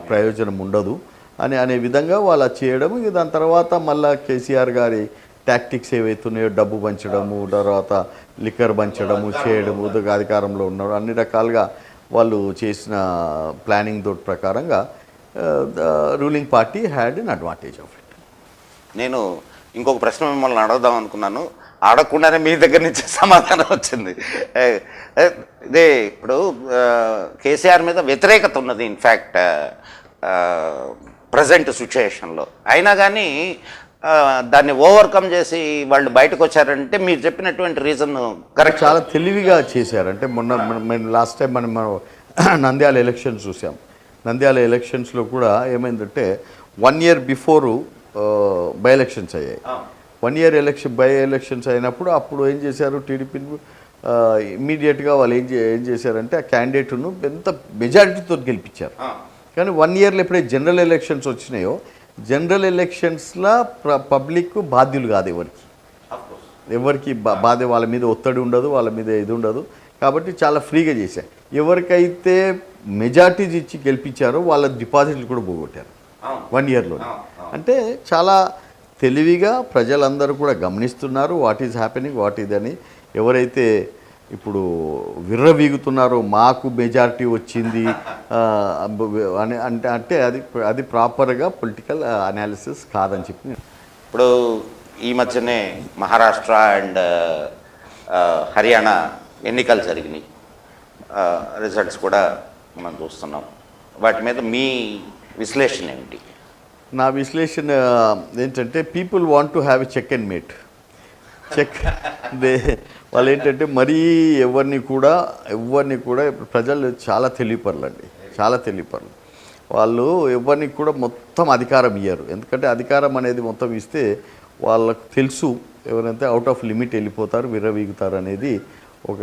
C: ప్రయోజనం ఉండదు అనే విధంగా వాళ్ళు చేయడం. దాని తర్వాత మళ్ళీ కేసీఆర్ గారి టాక్టిక్స్ ఏవైతున్నాయో డబ్బు పంచడము, తర్వాత లిక్కర్ పంచడము చేయడము, అధికారంలో ఉన్నారు అన్ని రకాలుగా వాళ్ళు చేసిన ప్లానింగ్ తోటి ప్రకారంగా ruling party had N advantage of it.
A: నేను ఇంకొక ప్రశ్న మిమ్మల్ని అడగదాం అనుకున్నాను, అడగకుండానే మీ దగ్గర నుంచి సమాధానం వచ్చింది. ఇదే ఇప్పుడు కేసీఆర్ మీద వ్యతిరేకత ఉన్నది ఇన్ఫ్యాక్ట్ ప్రజెంట్ సిచ్యుయేషన్లో. అయినా కానీ దాన్ని ఓవర్కమ్ చేసి వాళ్ళు బయటకు వచ్చారంటే మీరు చెప్పినటువంటి రీజన్ కరెక్ట్.
C: చాలా తెలివిగా చేశారు. అంటే మొన్న లాస్ట్ టైం మనం నంద్యాల ఎలక్షన్స్ చూసాం. నంద్యాల ఎలక్షన్స్లో కూడా ఏమైందంటే 1 year బిఫోరు బై ఎలక్షన్స్ అయ్యాయి. 1 year బై ఎలక్షన్స్ అయినప్పుడు అప్పుడు ఏం చేశారు, టీడీపీని ఇమ్మీడియట్గా వాళ్ళు ఏం చేశారంటే ఆ క్యాండిడేట్ను ఎంత మెజారిటీతో గెలిపించారు. కానీ 1 yearలో ఎప్పుడైతే జనరల్ ఎలక్షన్స్ వచ్చినాయో జనరల్ ఎలక్షన్స్లో పబ్లిక్ బాధ్యులు కాదు, ఎవరికి బాధ, వాళ్ళ మీద ఒత్తిడి ఉండదు, వాళ్ళ మీద ఇది ఉండదు. కాబట్టి చాలా ఫ్రీగా చేశారు. ఎవరికైతే మెజార్టీస్ ఇచ్చి గెలిపించారో వాళ్ళ డిపాజిట్లు కూడా పోగొట్టారు 1 yearలో. అంటే చాలా తెలివిగా ప్రజలందరూ కూడా గమనిస్తున్నారు what is happening, what is అని. ఎవరైతే ఇప్పుడు విర్రవీగుతున్నారు, మాకు మెజారిటీ వచ్చింది అని అంటే అది ప్రాపర్గా పొలిటికల్ అనాలిసిస్ కాదని చెప్పి
A: ఇప్పుడు ఈ మధ్యనే మహారాష్ట్ర అండ్ హర్యానా ఎన్నికలు జరిగినాయి, రిజల్ట్స్ కూడా మనం చూస్తున్నాం. వాటి మీద మీ విశ్లేషణ ఏమిటి?
C: నా విశ్లేషణ ఏంటంటే people want to have a check and mate. Check వాళ్ళు ఏంటంటే మరీ ఎవరిని కూడా ప్రజలు చాలా తెలియపర్లండి, చాలా తెలియపర్లు. వాళ్ళు ఎవరిని కూడా మొత్తం అధికారం ఇయ్యరు. ఎందుకంటే అధికారం అనేది మొత్తం ఇస్తే వాళ్ళకు తెలుసు ఎవరైతే అవుట్ ఆఫ్ లిమిట్ వెళ్ళిపోతారు, విర్రవీగుతారు అనేది ఒక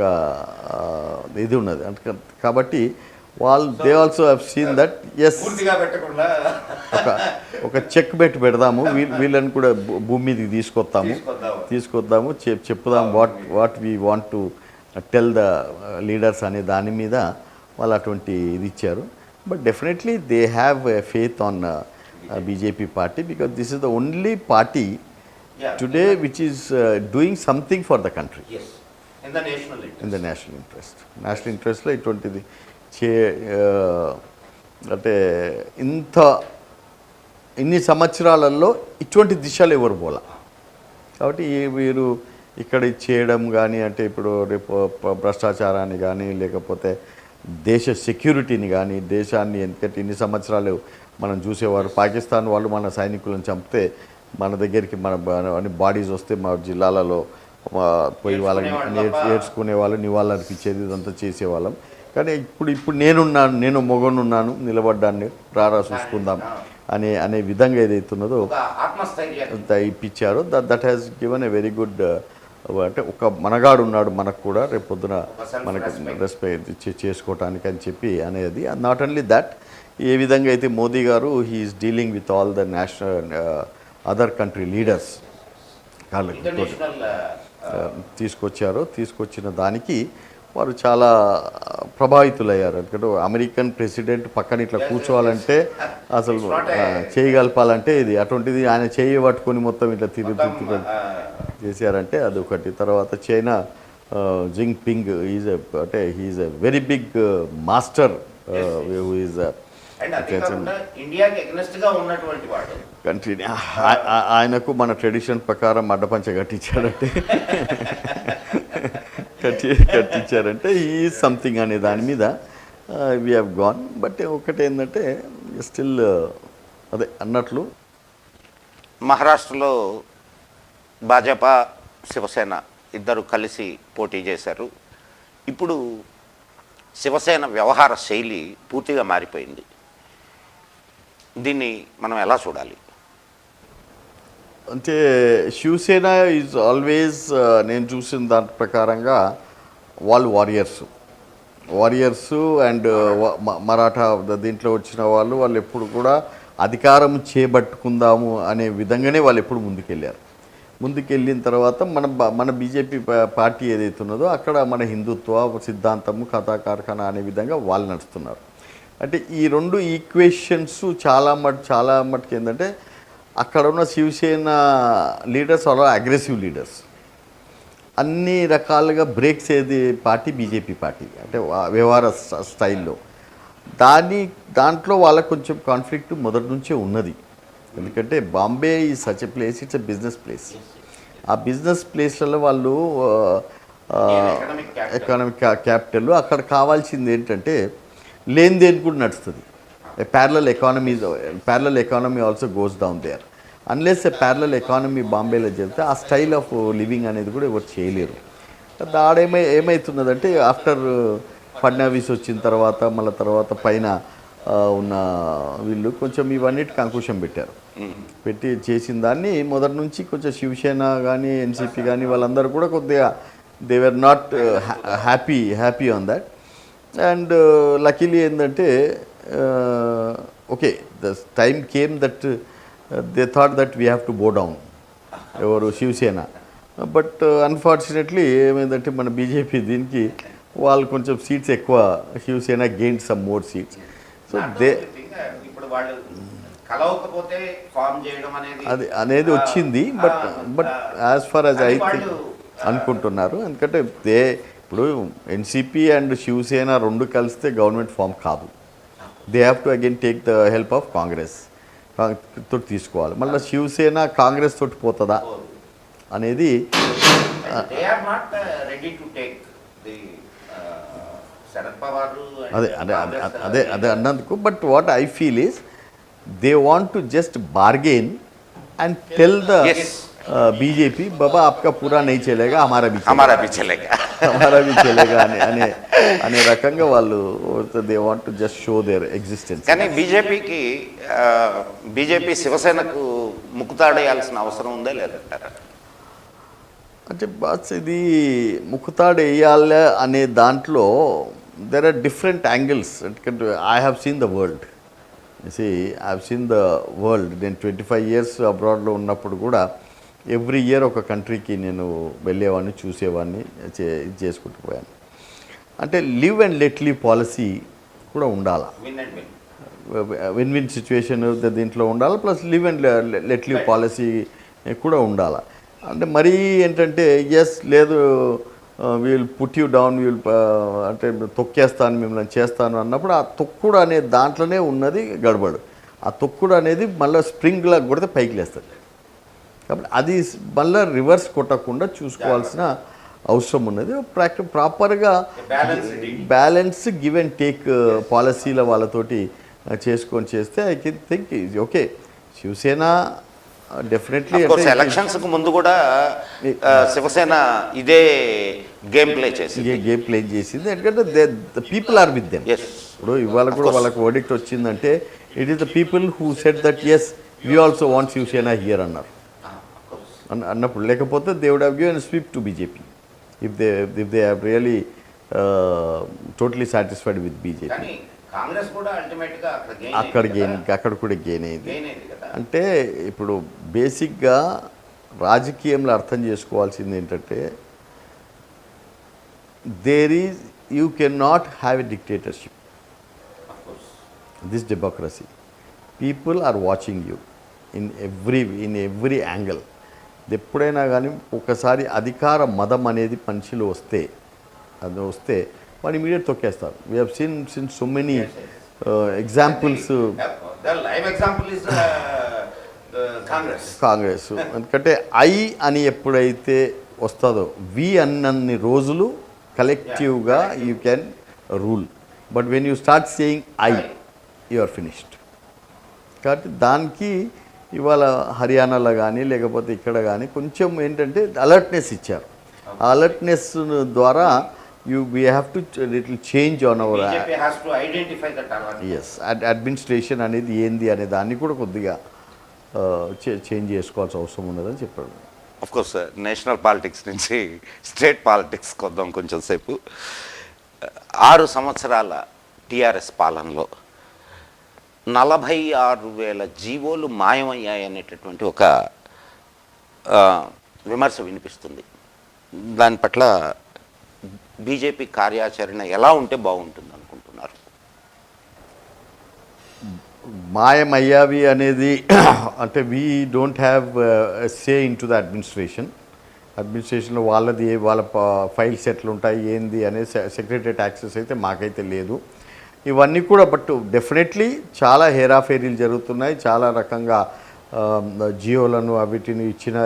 C: ఇది ఉన్నది. కాబట్టి వాళ్ళు they also have seen that ఎస్ ఒక చెక్ పెడదాము, వీళ్ళని కూడా భూమి మీదకి తీసుకొద్దాము చెప్పుదాం what we want to tell the leaders అనే దాని మీద వాళ్ళు అటువంటి ఇది ఇచ్చారు. But definitely they have a faith on BJP party because this is the only party today which is doing something for the country in the national ఇంట్రెస్ట్లో ఇటువంటిది అంటే ఇన్ని సంవత్సరాలలో ఇటువంటి దిశలు ఎవరు పోలా. కాబట్టి వీరు ఇక్కడ చేయడం కానీ అంటే ఇప్పుడు రేపు భ్రష్టాచారాన్ని కానీ లేకపోతే దేశ సెక్యూరిటీని కానీ దేశాన్ని ఎందుకంటే ఇన్ని సంవత్సరాలు మనం చూసేవారు పాకిస్తాన్ వాళ్ళు మన సైనికులను చంపితే మన దగ్గరికి మన అన్ని బాడీస్ వస్తే మా జిల్లాలలో పోయి వాళ్ళని ఏడ్చుకునే వాళ్ళు నివాళులు అర్పించేది ఇదంతా చేసేవాళ్ళం. కానీ ఇప్పుడు నేను మొగనున్నాను నిలబడ్డాన్ని రారా చూసుకుందాం అనే విధంగా ఏదైతున్నదో ఇప్పించారో that has given a very good అంటే ఒక మనగాడు ఉన్నాడు మనకు కూడా రేపు పొద్దున మనకి రెస్పెక్ట్ చేసుకోవటానికి అని చెప్పి అనేది. నాట్ ఓన్లీ దట్ ఏ విధంగా అయితే మోదీ గారు he is dealing with all the national other country leaders తీసుకొచ్చిన దానికి వారు చాలా ప్రభావితులయ్యారు. ఎందుకంటే అమెరికన్ ప్రెసిడెంట్ పక్కన ఇట్లా కూర్చోవాలంటే అసలు చేయగలపాలంటే ఇది అటువంటిది ఆయన చేయి పట్టుకొని మొత్తం ఇట్లా తిరుగుతూ చేశారంటే అదొకటి. తర్వాత China Jinping he is a very big master కంట్రీని ఆయనకు మన ట్రెడిషన్ ప్రకారం అడ్డపంచ కట్టించారంటే కట్టించారంటే ఈ సంథింగ్ అనే దాని మీద వీ హ్యావ్ గాన్. బట్ ఒకటి ఏంటంటే స్టిల్ అదే అన్నట్లు
A: మహారాష్ట్రలో భాజపా శివసేన ఇద్దరు కలిసి పోటీ చేశారు. ఇప్పుడు శివసేన వ్యవహార శైలి పూర్తిగా మారిపోయింది. దీన్ని మనం ఎలా చూడాలి?
C: అంటే శివసేన ఈజ్ ఆల్వేస్ నేను చూసిన దాని ప్రకారంగా వాళ్ళు వారియర్సు అండ్ మరాఠా దీంట్లో వచ్చిన వాళ్ళు ఎప్పుడు కూడా అధికారం చేపట్టుకుందాము అనే విధంగానే వాళ్ళు ఎప్పుడు ముందుకెళ్ళిన తర్వాత మన బీజేపీ పార్టీ ఏదైతే ఉన్నదో అక్కడ మన హిందుత్వ సిద్ధాంతము కథా కార్ఖానా అనే విధంగా వాళ్ళు నడుస్తున్నారు. అంటే ఈ రెండు ఈక్వేషన్స్ చాలా మటుకు ఏంటంటే అక్కడ ఉన్న శివసేన లీడర్స్ అలా అగ్రెసివ్ లీడర్స్ అన్ని రకాలుగా బ్రేక్స్ ఏది పార్టీ బీజేపీ పార్టీ అంటే వ్యవహార స్టైల్లో దాంట్లో వాళ్ళకు కొంచెం కాన్ఫ్లిక్ట్ మొదటి నుంచే ఉన్నది. ఎందుకంటే బాంబే ఈ such a place, it's a business place. ఆ బిజినెస్ ప్లేస్లలో వాళ్ళు ఎకనామిక్ క్యాపిటల్ అక్కడ కావాల్సింది ఏంటంటే దేని కూడా నడుస్తుంది. parallel economy also goes down there. Unless a parallel economy బాంబేలో జరిగితే ఆ స్టైల్ ఆఫ్ లివింగ్ అనేది కూడా ఎవరు చేయలేరు. ఏమవుతున్నదంటే ఆఫ్టర్ ఫడ్నవీస్ వచ్చిన తర్వాత మళ్ళీ తర్వాత పైన ఉన్న వీళ్ళు కొంచెం ఇవన్నిటికి అంకుశం పెట్టి చేసిన దాన్ని మొదటి నుంచి కొంచెం శివసేన కానీ ఎన్సీపీ కానీ వాళ్ళందరూ కూడా కొద్దిగా they were not happy on that. And luckily ఏంటంటే okay the time came that they thought that we have to go down ఎవరు శివసేన. బట్ అన్ఫార్చునేట్లీ ఏమైందంటే మన బీజేపీ దీనికి వాళ్ళు కొంచెం సీట్స్ ఎక్కువ, Shiv Sena gain some more seats. So అది అనేది వచ్చింది. But as far as I think అనుకుంటున్నారు. ఎందుకంటే ఇప్పుడు ఎన్సిపి అండ్ శివసేన రెండు కలిస్తే గవర్నమెంట్ ఫామ్ కాదు. They have to again take the help of Congress తోటి తీసుకోవాలి. మళ్ళీ శివసేన కాంగ్రెస్ తోటి పోతుందా అనేది
A: They are not ready to take the Sharad Pawar and
C: అదే అదే
A: Congress,
C: అదే అదే అదే అన్నందుకు. But what I feel is they want to just bargain and tell the
A: Yes.
C: BJP బాబా ఆప్కా పూరా నహీ చలేగా హమారా భీ
A: हमारा भी चलेगा.
C: హమారా భీ చలేగా అనే రకంగా వాళ్ళు they want to just show their existence.
A: కానీ బీజేపీ శివసేనకు ముక్కుతాడేయాల్సిన అవసరం ఉందా లేదంటారా?
C: అంటే బాస్ ఇది ముక్కుతాడు వేయాలి అనే దాంట్లో దెర్ ఆర్ డిఫరెంట్ యాంగిల్స్. ఎందుకంటే I have seen the world. I have seen the world. నేను 25 years అబ్రాడ్లో ఉన్నప్పుడు కూడా ఎవ్రీ ఇయర్ ఒక కంట్రీకి నేను వెళ్ళేవాడిని, చూసేవాడిని, ఇది చేసుకుంటూ పోయాను. అంటే live and let live policy కూడా ఉండాలి. విన్ విన్ సిచ్యువేషన్ దీంట్లో ఉండాలి. Plus live and let live policy కూడా ఉండాలి. అంటే మరీ ఏంటంటే ఎస్ లేదు we'll put you down we'll అంటే తొక్కేస్తాను మిమ్మల్ని చేస్తాను అన్నప్పుడు ఆ తొక్కుడు అనే దాంట్లోనే ఉన్నది గడబడు. ఆ తొక్కుడు అనేది మళ్ళీ స్ప్రింగ్లా కొడితే పైకి లేస్తుంది. కాబట్టి అది మళ్ళీ రివర్స్ కొట్టకుండా చూసుకోవాల్సిన అవసరం ఉన్నది. ప్రాపర్గా బ్యాలెన్స్ గివ్ అండ్ టేక్ పాలసీల వాళ్ళతోటి చేసుకొని చేస్తే I can think is okay. Shiv Sena definitely
A: elections కు ముందు కూడా శివసేన ఇదే గేమ్ ప్లే
C: చేసింది. ఎందుకంటే the people are with them. ఇప్పుడు ఇవాళ కూడా వాళ్ళకి వర్డిక్ట్ వచ్చిందంటే it is the people who said that yes we also want Shiv Sena here అన్నారు. అన్నప్పుడు లేకపోతే they would have given sweep to BJP if they have really totally satisfied with BJP. అక్కడ కూడా గెయిన్ అయింది. అంటే ఇప్పుడు బేసిక్గా రాజకీయంలో అర్థం చేసుకోవాల్సింది ఏంటంటే you can not have a dictatorship. This democracy people are watching you in every angle. ఎప్పుడైనా కానీ ఒకసారి అధికార మదం అనేది మనిషిలో వస్తే వాడు ఇమీడియట్ తొక్కేస్తారు. We have seen so many examples. Congress ఎందుకంటే ఐ అని ఎప్పుడైతే వస్తుందో వి అన్నన్ని రోజులు కలెక్టివ్గా you can rule. But when you start saying I you are finished. కాబట్టి దానికి ఇవాళ హర్యానాలో కానీ లేకపోతే ఇక్కడ కానీ కొంచెం ఏంటంటే అలర్ట్నెస్ ఇచ్చారు. ఆ అలర్ట్నెస్ ద్వారా we have to little change on our
A: BJP has to identify that awareness.
C: yes administration అనేది ఏంది అనే దాన్ని కూడా కొద్దిగా చేంజ్ చేసుకోవాల్సిన అవసరం ఉన్నదని చెప్పాడు.
A: ఆఫ్ కోర్స్ నేషనల్ పాలిటిక్స్ నుంచి స్టేట్ పాలిటిక్స్ కొద్దాం కొంచెం సేపు. 6 సంవత్సరాల టీఆర్ఎస్ పాలనలో 46,000 జీవోలు మాయమయ్యాయనేటటువంటి ఒక విమర్శ వినిపిస్తుంది. దాని పట్ల బీజేపీ కార్యాచరణ ఎలా ఉంటే బాగుంటుంది అనుకుంటున్నారు?
C: మాయమయ్యావి అనేది అంటే we don't have say in to the అడ్మినిస్ట్రేషన్లో వాళ్ళ ఫైల్స్ ఎట్లుంటాయి ఏంది అనే సెక్రటరియట్ యాక్సెస్ అయితే మాకైతే లేదు. ఇవన్నీ కూడా బట్ డెఫినెట్లీ చాలా హేరాఫేరీలు జరుగుతున్నాయి. చాలా రకంగా జియోలను వీటిని ఇచ్చిన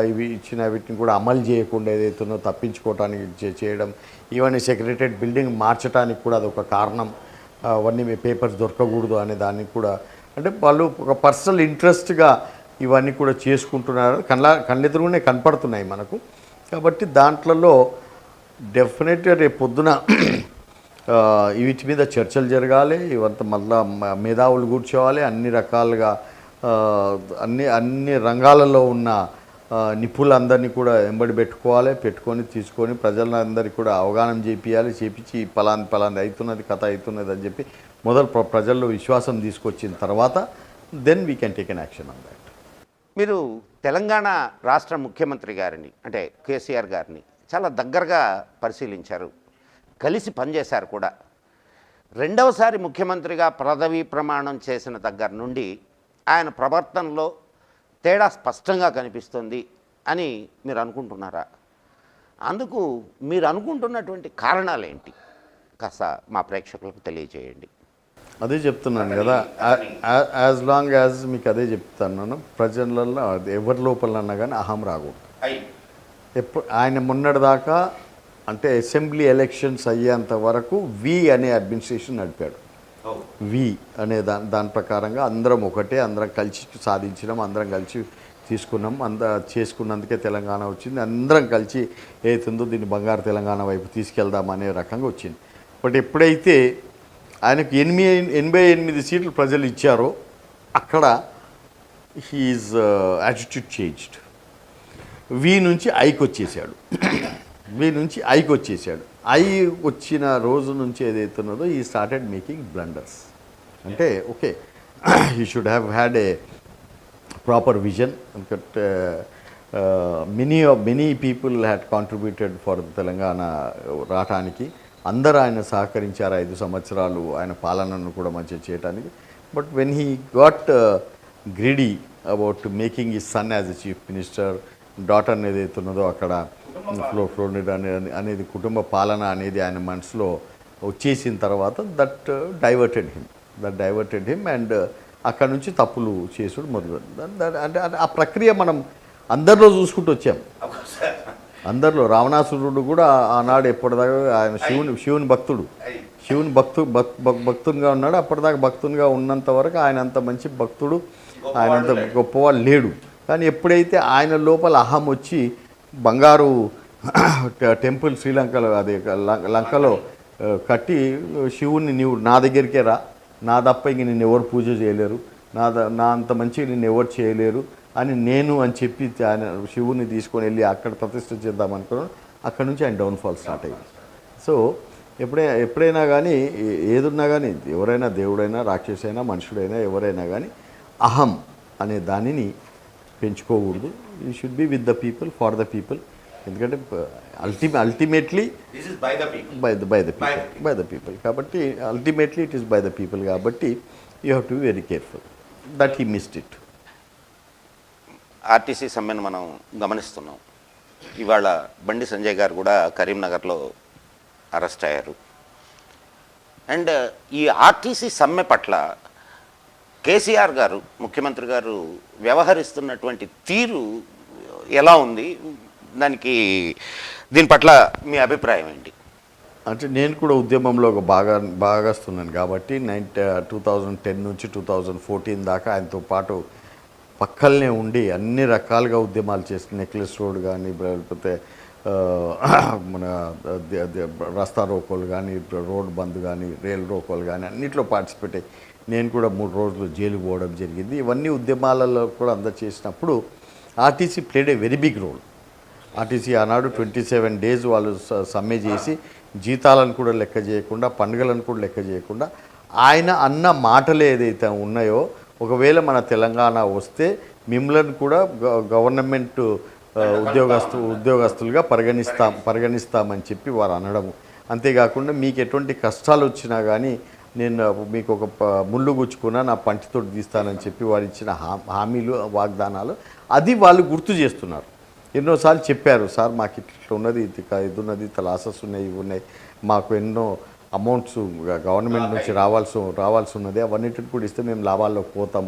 C: వీటిని కూడా అమలు చేయకుండా ఏదైతుందో తప్పించుకోవటానికి చేయడం, ఇవన్నీ సెక్రటరియట్ బిల్డింగ్ మార్చడానికి కూడా అదొక కారణం. అవన్నీ పేపర్స్ దొరకకూడదు అనే దానికి కూడా అంటే వాళ్ళు ఒక పర్సనల్ ఇంట్రెస్ట్గా ఇవన్నీ కూడా చేసుకుంటున్నారు. కళ్ళెదురుగానే కనపడుతున్నాయి మనకు. కాబట్టి దాంట్లో డెఫినెట్గా రేపు పొద్దున వీటి మీద చర్చలు జరగాలి. ఇవంతా మళ్ళా మేధావులు కూర్చోవాలి. అన్ని రకాలుగా అన్ని రంగాలలో ఉన్న నిపుణులందరినీ కూడా వెంబడి పెట్టుకొని తీసుకొని ప్రజలందరికీ కూడా అవగాహన చేపించి పలాంది అవుతున్నది కథ అవుతున్నది అని చెప్పి ప్రజల్లో విశ్వాసం తీసుకొచ్చిన తర్వాత then we can take an action on that.
A: మీరు తెలంగాణ రాష్ట్ర ముఖ్యమంత్రి గారిని అంటే కేసీఆర్ గారిని చాలా దగ్గరగా పరిశీలించారు, కలిసి పనిచేశారు కూడా. రెండవసారి ముఖ్యమంత్రిగా పదవీ ప్రమాణం చేసిన దగ్గర నుండి ఆయన ప్రవర్తనలో తేడా స్పష్టంగా కనిపిస్తుంది అని మీరు అనుకుంటున్నారా? అందుకు మీరు అనుకుంటున్నటువంటి కారణాలు ఏంటి కాస్త మా ప్రేక్షకులకు తెలియజేయండి.
C: అదే చెప్తున్నాను కదా, యాజ్ లాంగ్ యాజ్ మీకు అదే చెప్తున్నాను, ప్రజలలో ఎవరి లోపలన్నా కానీ అహం రాకూడదు. ఎప్పుడు ఆయన మొన్నటిదాకా అంటే అసెంబ్లీ ఎలక్షన్స్ అయ్యేంత వరకు వి అనే అడ్మినిస్ట్రేషన్ నడిపాడు. వి అనే దాని ప్రకారంగా అందరం ఒకటే, అందరం కలిసి సాధించినాం, అందరం కలిసి తీసుకున్నాం, చేసుకున్నందుకే తెలంగాణ వచ్చింది, అందరం కలిసి ఏతుందో దీన్ని బంగారు తెలంగాణ వైపు తీసుకెళ్దాం అనే రకంగా వచ్చింది. బట్ ఎప్పుడైతే ఆయనకు 88 సీట్లు ప్రజలు ఇచ్చారో అక్కడ హీఈస్ యాటిట్యూడ్ చేంజ్డ్. వి నుంచి ఐకి వచ్చేసాడు. వి నుంచి ఐకి వచ్చేసాడు. ఐ వచ్చిన రోజు నుంచి ఏదైతున్నదో ఈ స్టార్టెడ్ మేకింగ్ బ్లండర్స్. అంటే okay, he should have had a proper vision. ఎందుకంటే many people had contributed for Telangana రావటానికి. అందరూ ఆయన సహకరించారు 5 సంవత్సరాలు ఆయన పాలనను కూడా మంచిగా చేయడానికి. But when he got greedy about making his son as a chief minister, daughter ఏదైతే ఉన్నదో అక్కడ ఫ్లోరిడా అనేది కుటుంబ పాలన అనేది ఆయన మనసులో వచ్చేసిన తర్వాత దట్ డైవర్టెడ్ హిమ్ అండ్ అక్కడ నుంచి తప్పులు చేసుడు మొదలు. అంటే ఆ ప్రక్రియ మనం అందరిలో చూసుకుంటూ వచ్చాం. అందరిలో రావణాసురుడు కూడా ఆనాడు ఎప్పటిదాకా ఆయన శివుని భక్తునిగా ఉన్నాడు. అప్పటిదాకా భక్తునిగా ఉన్నంత వరకు ఆయన అంత మంచి భక్తుడు, ఆయన అంత గొప్పవాడు లేడు. కానీ ఎప్పుడైతే ఆయన లోపల అహం వచ్చి బంగారు టెంపుల్ శ్రీలంకలో అదే లంకలో కట్టి శివుణ్ణి నీవు నా దగ్గరికే రా, నా తప్ప ఇంక నిన్ను ఎవరు పూజ చేయలేరు, నా అంత మంచిగా నిన్ను ఎవరు చేయలేరు అని అని చెప్పి ఆయన శివుని తీసుకొని వెళ్ళి అక్కడ ప్రతిష్ఠ చేద్దాం అనుకున్నాను. అక్కడ నుంచి ఆయన డౌన్ఫాల్ స్టార్ట్ అయ్యింది. సో ఎప్పుడైనా కానీ ఏదున్నా కానీ ఎవరైనా దేవుడైనా రాక్షసైనా మనుషుడైనా ఎవరైనా కానీ అహం అనే దానిని పెంచుకోకూడదు. You should be with the people, for the people. ఎందుకంటే అల్టిమేట్లీ బై ద పీపుల్ కాబట్టి ultimately it is by the people కాబట్టి you have to be very careful. That he missed it.
A: RTC సమ్మెను మనం గమనిస్తున్నాం. ఇవాళ బండి సంజయ్ గారు కూడా కరీంనగర్లో అరెస్ట్ అయ్యారు. అండ్ ఈ ఆర్టీసీ సమ్మె పట్ల కేసీఆర్ గారు, ముఖ్యమంత్రి గారు వ్యవహరిస్తున్నటువంటి తీరు ఎలా ఉంది? దీని పట్ల మీ అభిప్రాయం ఏంటి?
C: అంటే నేను కూడా ఉద్యమంలో ఒక భాగస్తున్నాను కాబట్టి 2010 నుంచి 2014 దాకా ఆయనతో పాటు పక్కల్నే ఉండి అన్ని రకాలుగా ఉద్యమాలు చేసి నెక్లెస్ రోడ్ కానీ, లేకపోతే మన రస్తా రోకోలు కానీ, రోడ్ బంద్ కానీ, రైల్ రోకోలు కానీ అన్నింటిలో పార్టిసిపేట్ అయ్యి నేను కూడా 3 రోజులు జైలు పోవడం జరిగింది. ఇవన్నీ ఉద్యమాలలో కూడా అందరు చేసినప్పుడు RTC played a very big role. RTC ఆనాడు 27 days వాళ్ళు సమ్మె చేసి జీతాలను కూడా లెక్క చేయకుండా, పండుగలను కూడా లెక్క చేయకుండా ఆయన అన్న మాటలు ఏదైతే ఉన్నాయో, ఒకవేళ మన తెలంగాణ వస్తే మిమ్మల్ని కూడా గవర్నమెంట్ ఉద్యోగస్తులుగా పరిగణిస్తామని చెప్పి వారు అనడము. అంతేకాకుండా మీకు ఎటువంటి కష్టాలు వచ్చినా కానీ నేను మీకు ఒక ముళ్ళు గుచ్చుకున్నా నా పంటితోటి తీస్తానని చెప్పి వారు ఇచ్చిన హామీలు, వాగ్దానాలు అది వాళ్ళు గుర్తు చేస్తున్నారు. ఎన్నోసార్లు చెప్పారు, సార్ మాకు ఇట్లా ఉన్నది, ఇది ఉన్నది, ఇంత లాసెస్ ఉన్నాయి, ఇవి ఉన్నాయి, మాకు ఎన్నో అమౌంట్స్ గవర్నమెంట్ నుంచి రావాల్సి ఉన్నది, అవన్నిటిని కూడా ఇస్తే మేము లాభాల్లో పోతాం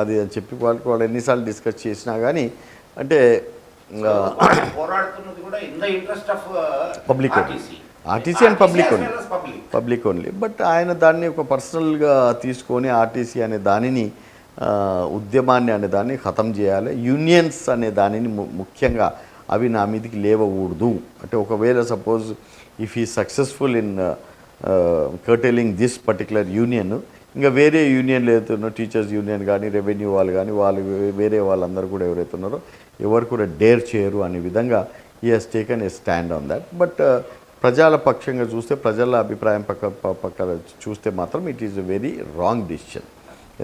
C: అది అని చెప్పి వాళ్ళు ఎన్నిసార్లు డిస్కస్ చేసినా కానీ అంటే public RTC and public only. But ఆయన దాన్ని ఒక పర్సనల్గా తీసుకొని ఆర్టీసీ అనే దానిని ఉద్యమాన్ని అనే దాన్ని ఖతం చేయాలి. యూనియన్స్ అనే దానిని ముఖ్యంగా అవి నా మీదకి లేవకూడదు. అంటే ఒకవేళ సపోజ్ ఇఫ్ ఈ successful in curtailing this particular union, ఇంకా వేరే యూనియన్లు ఏదైతున్నో టీచర్స్ యూనియన్ కానీ, రెవెన్యూ వాళ్ళు కానీ, వేరే వాళ్ళందరూ కూడా ఎవరైతే ఉన్నారో ఎవరు కూడా డేర్ చేయరు అనే విధంగా he has taken a stand on that. But ప్రజల పక్షంగా చూస్తే, ప్రజల అభిప్రాయం పక్కన చూస్తే మాత్రం it is a very wrong decision.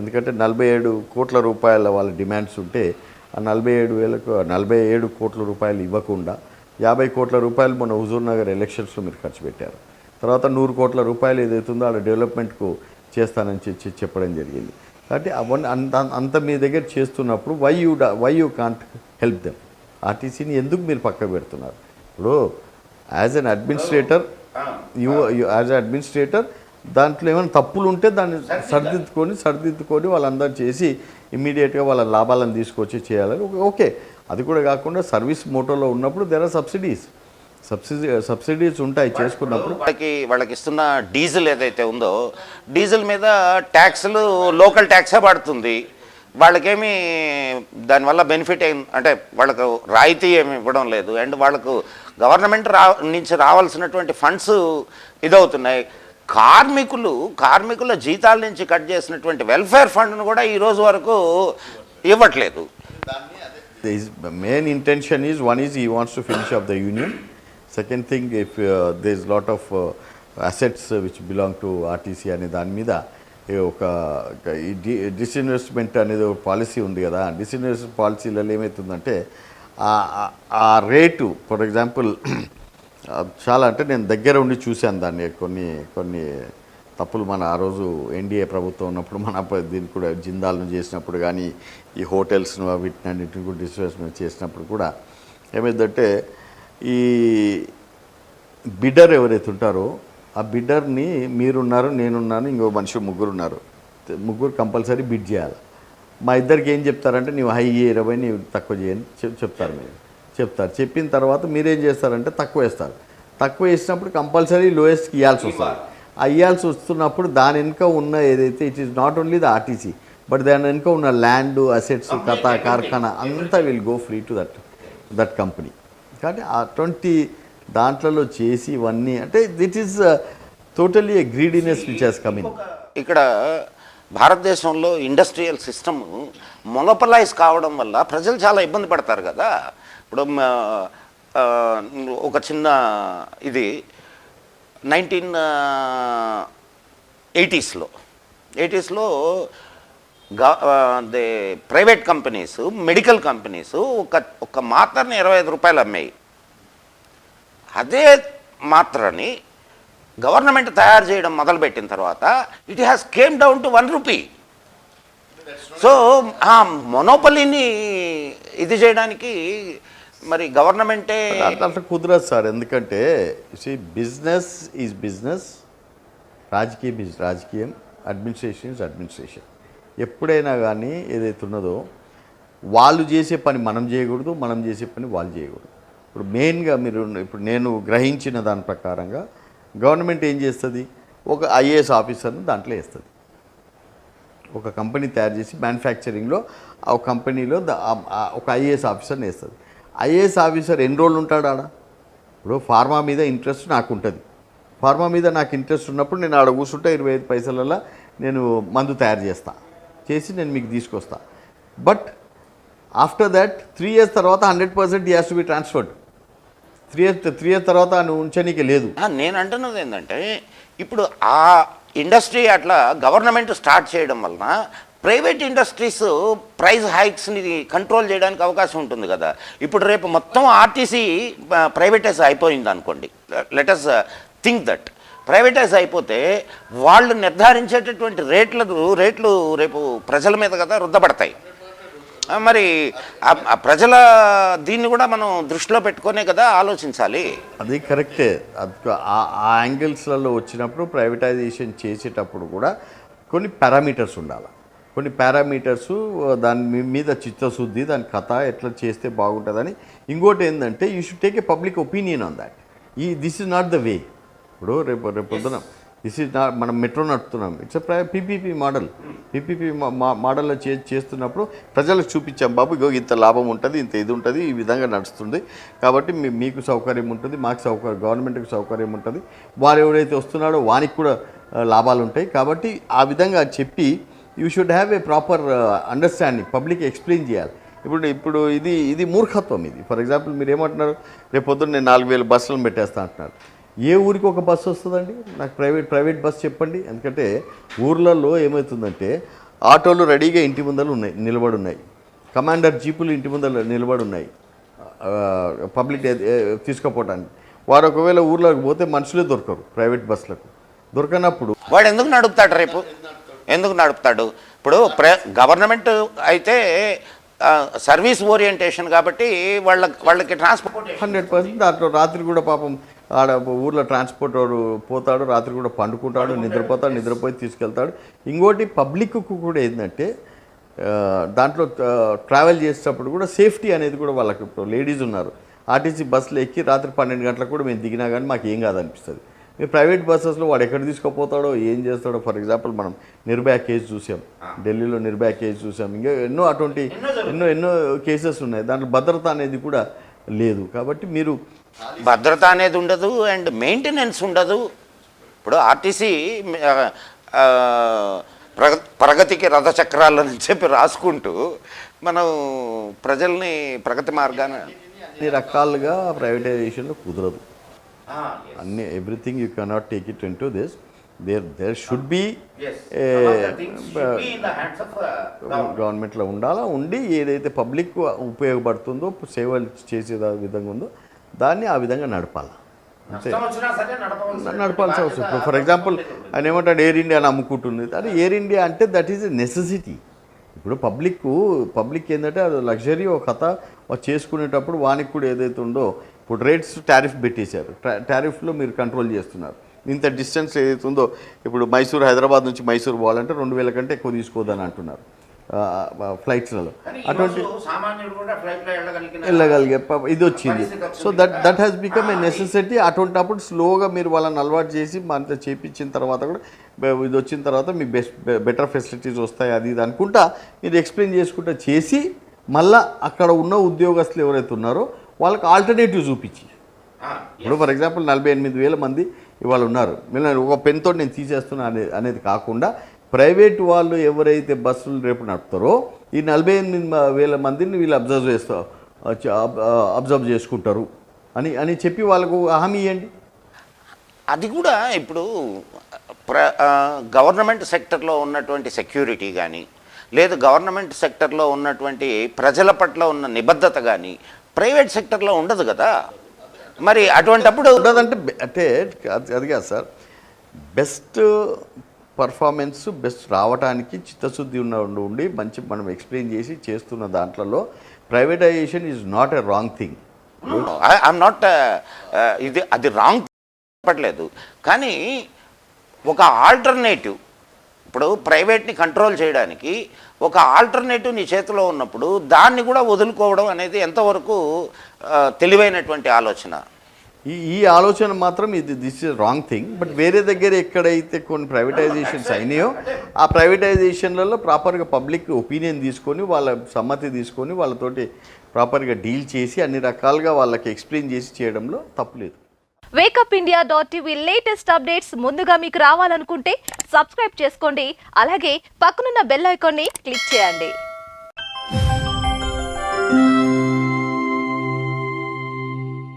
C: ఎందుకంటే 47 కోట్ల రూపాయల వాళ్ళ డిమాండ్స్ ఉంటే ఆ 47 కోట్ల రూపాయలు ఇవ్వకుండా 50 కోట్ల రూపాయలు మన హుజూర్ నగర్ ఎలక్షన్స్లో మీరు ఖర్చు పెట్టారు. తర్వాత 100 కోట్ల రూపాయలు ఏదైతుందో అలా డెవలప్మెంట్కు చేస్తానని చెప్పడం జరిగింది. కాబట్టి అవన్నీ అంత మీ దగ్గర చేస్తున్నప్పుడు why you can't help them? ఆర్టీసీని ఎందుకు మీరు పక్క పెడుతున్నారు? ఇప్పుడు as an administrator as an administrator దాంట్లో ఏమైనా తప్పులు ఉంటే దాన్ని సరిదిద్దుకొని వాళ్ళందరూ చేసి ఇమ్మీడియట్గా వాళ్ళ లాభాలను తీసుకొచ్చి చేయాలని ఓకే. అది కూడా కాకుండా సర్వీస్ మోటోలో ఉన్నప్పుడు దేర్ ఆర్ సబ్సిడీస్ ఉంటాయి చేసుకున్నప్పుడు.
A: వాళ్ళకి ఇస్తున్న డీజిల్ ఏదైతే ఉందో డీజిల్ మీద ట్యాక్స్లు లోకల్ ట్యాక్సే పడుతుంది. వాళ్ళకేమి దానివల్ల బెనిఫిట్ అంటే వాళ్ళకు రాయితీ ఏమి ఇవ్వడం లేదు. అండ్ వాళ్ళకు గవర్నమెంట్ నుంచి రావాల్సినటువంటి ఫండ్స్ ఇదవుతున్నాయి. కార్మికుల జీతాల నుంచి కట్ చేసినటువంటి వెల్ఫేర్ ఫండ్ను కూడా ఈ రోజు వరకు ఇవ్వట్లేదు.
C: Main intention is one is he wants to finish off the union. Second thing, if there is lot of assets which belong to RTC అనే దాని మీద ఒక డిస్ఇన్వెస్ట్మెంట్ అనేది ఒక పాలసీ ఉంది కదా. డిస్ఇన్వెస్ట్మెంట్ పాలసీలలో ఏమవుతుందంటే ఆ రేటు, ఫర్ ఎగ్జాంపుల్ చాలా అంటే నేను దగ్గర ఉండి చూశాను దాన్ని. కొన్ని తప్పులు మన ఆ రోజు ఎన్డీఏ ప్రభుత్వం ఉన్నప్పుడు మన దీన్ని కూడా జిందాల్ను చేసినప్పుడు కానీ ఈ హోటల్స్ను వీటినన్నింటిని కూడా డిస్ఇన్వెస్ట్మెంట్ చేసినప్పుడు కూడా ఏమైందంటే ఈ బిడ్డర్ ఎవరైతే ఉంటారో ఆ బిడ్డర్ని మీరున్నారు, నేనున్నాను, ఇంకో మనిషి ముగ్గురు కంపల్సరీ బిడ్ చేయాలి. మా ఇద్దరికి ఏం చెప్తారంటే నీవు హై 20 నీవు తక్కువ చేయని చెప్తారు. మీరు చెప్పిన తర్వాత మీరేం చేస్తారంటే తక్కువ వేసినప్పుడు కంపల్సరీ లోయెస్ట్కి ఇవ్వాల్సి వస్తుంది. ఆ ఇవ్వాల్సి వస్తున్నప్పుడు దాని వెనుక ఉన్న ఏదైతే it is not only the RTC but దాని వెనుక ఉన్న ల్యాండ్, అసెట్స్, కార్ఖానా అంతా will go free to that company. కాబట్టి అటువంటి దాంట్లో చేసి ఇవన్నీ అంటే that is totally a greediness which has come in.
A: ఇక్కడ భారతదేశంలో ఇండస్ట్రియల్ సిస్టమ్ మొనోపలైజ్ కావడం వల్ల ప్రజలు చాలా ఇబ్బంది పడతారు కదా. ఇప్పుడు ఒక చిన్న ఇది 1980s private companies, medical companies ఒక మాత్రని 25 రూపాయలు అమ్మాయి. అదే మాత్రని గవర్నమెంట్ తయారు చేయడం మొదలుపెట్టిన తర్వాత it has came down to 1 rupee. So ఆ మొనోపలీని ఇది చేయడానికి మరి గవర్నమెంటే
C: అట్లా కుదరదు సార్. ఎందుకంటే బిజినెస్ ఈజ్ బిజినెస్, రాజకీయం, అడ్మినిస్ట్రేషన్ ఈజ్ అడ్మినిస్ట్రేషన్. ఎప్పుడైనా కానీ ఏదైతే ఉన్నదో వాళ్ళు చేసే పని మనం చేయకూడదు, మనం చేసే పని వాళ్ళు చేయకూడదు. ఇప్పుడు మెయిన్గా ఇప్పుడు నేను గ్రహించిన దాని ప్రకారంగా గవర్నమెంట్ ఏం చేస్తుంది, ఒక ఐఏఎస్ ఆఫీసర్ను దాంట్లో వేస్తుంది. ఒక కంపెనీ తయారు చేసి మ్యానుఫ్యాక్చరింగ్లో ఆ కంపెనీలో ఒక ఐఏఎస్ ఆఫీసర్ని వేస్తుంది. ఐఏఎస్ ఆఫీసర్ ఎన్ని రోజులు ఉంటాడు ఆడ? ఇప్పుడు ఫార్మా మీద ఇంట్రెస్ట్ నాకు ఉంటుంది. ఫార్మా మీద నాకు ఇంట్రెస్ట్ ఉన్నప్పుడు నేను ఆడ కూర్చుంటే 25 పైసలలో నేను మందు తయారు చేసి నేను మీకు తీసుకొస్తా. బట్ ఆఫ్టర్ దట్ 3 years తర్వాత 100% has to be transferred. 3 years తర్వాత నువ్వు ఉంచనీకే లేదు.
A: నేను అంటున్నది ఏంటంటే ఇప్పుడు ఆ ఇండస్ట్రీ అట్లా గవర్నమెంట్ స్టార్ట్ చేయడం వలన ప్రైవేట్ ఇండస్ట్రీస్ ప్రైస్ హైక్స్ని కంట్రోల్ చేయడానికి అవకాశం ఉంటుంది కదా. ఇప్పుడు రేపు మొత్తం ఆర్టీసీ ప్రైవేటైజ్ అయిపోయింది అనుకోండి, let us think that privatise అయిపోతే వాళ్ళు నిర్ధారించేటటువంటి రేట్లు రేపు ప్రజల మీద కదా రుద్దబడతాయి. మరి ప్రజల దీన్ని కూడా మనం దృష్టిలో పెట్టుకునే కదా ఆలోచించాలి.
C: అది కరెక్టే. ఆ యాంగిల్స్లలో వచ్చినప్పుడు ప్రైవేటైజేషన్ చేసేటప్పుడు కూడా కొన్ని పారామీటర్స్ ఉండాలి. కొన్ని పారామీటర్స్ దాని మీద చిత్తశుద్ధి, దాని కథ ఎట్లా చేస్తే బాగుంటుందని. ఇంకోటి ఏంటంటే you should take a public opinion on that. This is not the way. ఇప్పుడు రేపొద్దున దిస్ ఈజ్ నాట్, మనం మెట్రో నడుపుతున్నాం, ఇట్స్ పీపీపీ మోడల్లో చేస్తున్నప్పుడు ప్రజలకు చూపించాం, బాబు ఇగో ఇంత లాభం ఉంటుంది, ఇంత ఇది ఉంటుంది, ఈ విధంగా నడుస్తుంది కాబట్టి మీకు సౌకర్యం ఉంటుంది, మాకు గవర్నమెంట్కి సౌకర్యం ఉంటుంది, వారు ఎవరైతే వస్తున్నాడో వానికి కూడా లాభాలు ఉంటాయి. కాబట్టి ఆ విధంగా చెప్పి you should have a proper understanding, public explain చేయాలి. ఇప్పుడు ఇది మూర్ఖత్వం. ఇది ఫర్ ఎగ్జాంపుల్ మీరు ఏమంటున్నారు, రేపు పొద్దున్న నేను 4000 బస్సులను పెట్టేస్తా అంటున్నారు. ఏ ఊరికి ఒక బస్సు వస్తుందండి? నాకు ప్రైవేట్ బస్సు చెప్పండి. ఎందుకంటే ఊర్లలో ఏమవుతుందంటే ఆటోలు రెడీగా ఇంటి ముందర నిలబడి ఉన్నాయి, కమాండర్ జీపులు ఇంటి ముందర నిలబడి ఉన్నాయి పబ్లిక్ తీసుకుపోవటానికి. వారు ఒకవేళ ఊర్లోకి పోతే మనుషులే దొరకరు ప్రైవేట్ బస్సులకు. దొరకనప్పుడు
A: వాడు ఎందుకు నడుపుతాడు? రేపు ఎందుకు నడుపుతాడు? ఇప్పుడు గవర్నమెంట్ అయితే సర్వీస్ ఓరియంటేషన్ కాబట్టి వాళ్ళకి ట్రాన్స్పోర్ట్
C: 100% దాంట్లో రాత్రి కూడా పాపం ఆడ ఊర్లో ట్రాన్స్పోర్ట్ పోతాడు, రాత్రి కూడా పండుకుంటాడు, నిద్రపోయి తీసుకెళ్తాడు. ఇంకోటి పబ్లిక్కు కూడా ఏంటంటే దాంట్లో ట్రావెల్ చేసేటప్పుడు కూడా సేఫ్టీ అనేది కూడా వాళ్ళకి, ఇప్పుడు లేడీస్ ఉన్నారు ఆర్టీసీ బస్సులో ఎక్కి రాత్రి 12 గంటలకు కూడా మేము దిగినా కానీ మాకు ఏం కాదనిపిస్తుంది. మీ ప్రైవేట్ బస్సెస్లో వాడు ఎక్కడ తీసుకుపోతాడో ఏం చేస్తాడో, ఫర్ ఎగ్జాంపుల్ మనం నిర్భయ కేసు చూసాం, ఢిల్లీలో నిర్భయ కేసు చూసాం, ఇంకా ఎన్నో అటువంటి ఎన్నో కేసెస్ ఉన్నాయి. దాంట్లో భద్రత అనేది కూడా లేదు. కాబట్టి మీరు
A: భద్రత అనేది ఉండదు అండ్ మెయింటెనెన్స్ ఉండదు. ఇప్పుడు ఆర్టీసీ ప్రగతికి రథచక్రాలని చెప్పి రాసుకుంటూ మనం ప్రజల్ని ప్రగతి మార్గాన
C: అన్ని రకాలుగా ప్రైవేటైజేషన్లో కుదరదు. అన్ని everything you cannot take it into this. There should be గవర్నమెంట్లో ఉండి ఏదైతే పబ్లిక్ ఉపయోగపడుతుందో, సేవలు చేసే విధంగా ఉందో దాన్ని ఆ విధంగా నడపాలి. అంతే, నడపాల్సి అవసరం. ఇప్పుడు ఫర్ ఎగ్జాంపుల్ ఆయన ఏమంటాడు ఎయిర్ ఇండియా అని అమ్ముకుంటుంది. అది ఎయిర్ ఇండియా అంటే దట్ ఈజ్ ఎ నెసెసిటీ. ఇప్పుడు పబ్లిక్ ఏంటంటే అది లగ్జరీ ఒక కథ చేసుకునేటప్పుడు వానికి కూడా ఏదైతే ఉందో, ఇప్పుడు రేట్స్ టారిఫ్ పెట్టేశారు, టారిఫ్లో మీరు కంట్రోల్ చేస్తున్నారు. ఇంత డిస్టెన్స్ ఏదైతే ఉందో, ఇప్పుడు హైదరాబాద్ నుంచి మైసూర్ పోవాలంటే 2000 కంటే ఎక్కువ తీసుకోవద్దని అంటున్నారు ఫ్లైట్స్లలో. అటువంటి వెళ్ళగలిగే ఇది వచ్చింది. So that has become a necessity. అటువంటిప్పుడు స్లోగా మీరు వాళ్ళని అలవాటు చేసి మనతో చేపించిన తర్వాత కూడా ఇది వచ్చిన తర్వాత మీ బెటర్ ఫెసిలిటీస్ వస్తాయి అది ఇది అనుకుంటా మీరు ఎక్స్ప్లెయిన్ చేసుకుంటా చేసి మళ్ళీ అక్కడ ఉన్న ఉద్యోగస్తులు ఎవరైతే ఉన్నారో వాళ్ళకి ఆల్టర్నేటివ్ చూపించి, ఇప్పుడు ఫర్ ఎగ్జాంపుల్ 48,000 మంది ఇవాళ ఉన్నారు, ఒక పెన్తో నేను తీసేస్తున్నా అనేది కాకుండా ప్రైవేట్ వాళ్ళు ఎవరైతే బస్సులు రేపు నడుపుతారో ఈ 48,000 మందిని వీళ్ళు అబ్జర్వ్ చేసుకుంటారు అని చెప్పి వాళ్ళకు హామీ ఇవ్వండి.
A: అది కూడా ఇప్పుడు గవర్నమెంట్ సెక్టర్లో ఉన్నటువంటి సెక్యూరిటీ కానీ, లేదు గవర్నమెంట్ సెక్టర్లో ఉన్నటువంటి ప్రజల పట్ల ఉన్న నిబద్ధత కానీ ప్రైవేట్ సెక్టర్లో ఉండదు కదా. మరి అటువంటిప్పుడు
C: ఉండదంటే అంటే అది కాదు సార్, బెస్ట్ పర్ఫార్మెన్స్ బెస్ట్ రావడానికి చిత్తశుద్ధి ఉండి మంచి మనం ఎక్స్ప్లెయిన్ చేసి చేస్తున్న దాంట్లో privatization is not a wrong thing.
A: I'm not ఇది అది రాంగ్ చెప్పట్లేదు, కానీ ఒక ఆల్టర్నేటివ్, ఇప్పుడు ప్రైవేట్ని కంట్రోల్ చేయడానికి ఒక ఆల్టర్నేటివ్ నీ చేతిలో ఉన్నప్పుడు దాన్ని కూడా వదులుకోవడం అనేది ఎంతవరకు తెలివైనటువంటి ఆలోచన?
C: ఈ ఆలోచన మాత్రం this is wrong thing. But వేరే దగ్గర ఎక్కడైతే కొన్ని ప్రైవేటైజేషన్స్ అయినాయో ఆ ప్రైవేటైజేషన్లలో ప్రాపర్గా పబ్లిక్ ఒపీనియన్ తీసుకొని వాళ్ళ సమ్మతి తీసుకొని వాళ్ళతోటి ప్రాపర్గా డీల్ చేసి అన్ని రకాలుగా వాళ్ళకి ఎక్స్ప్లెయిన్ చేసి చేయడంలో తప్పులేదు.
B: వేకప్.ఇండియా.tv లేటెస్ట్ అప్డేట్స్ ముందుగా మీకు రావాలనుకుంటే సబ్స్క్రైబ్ చేసుకోండి. అలాగే పక్కనున్న బెల్ ఐకాన్ని క్లిక్ చేయండి.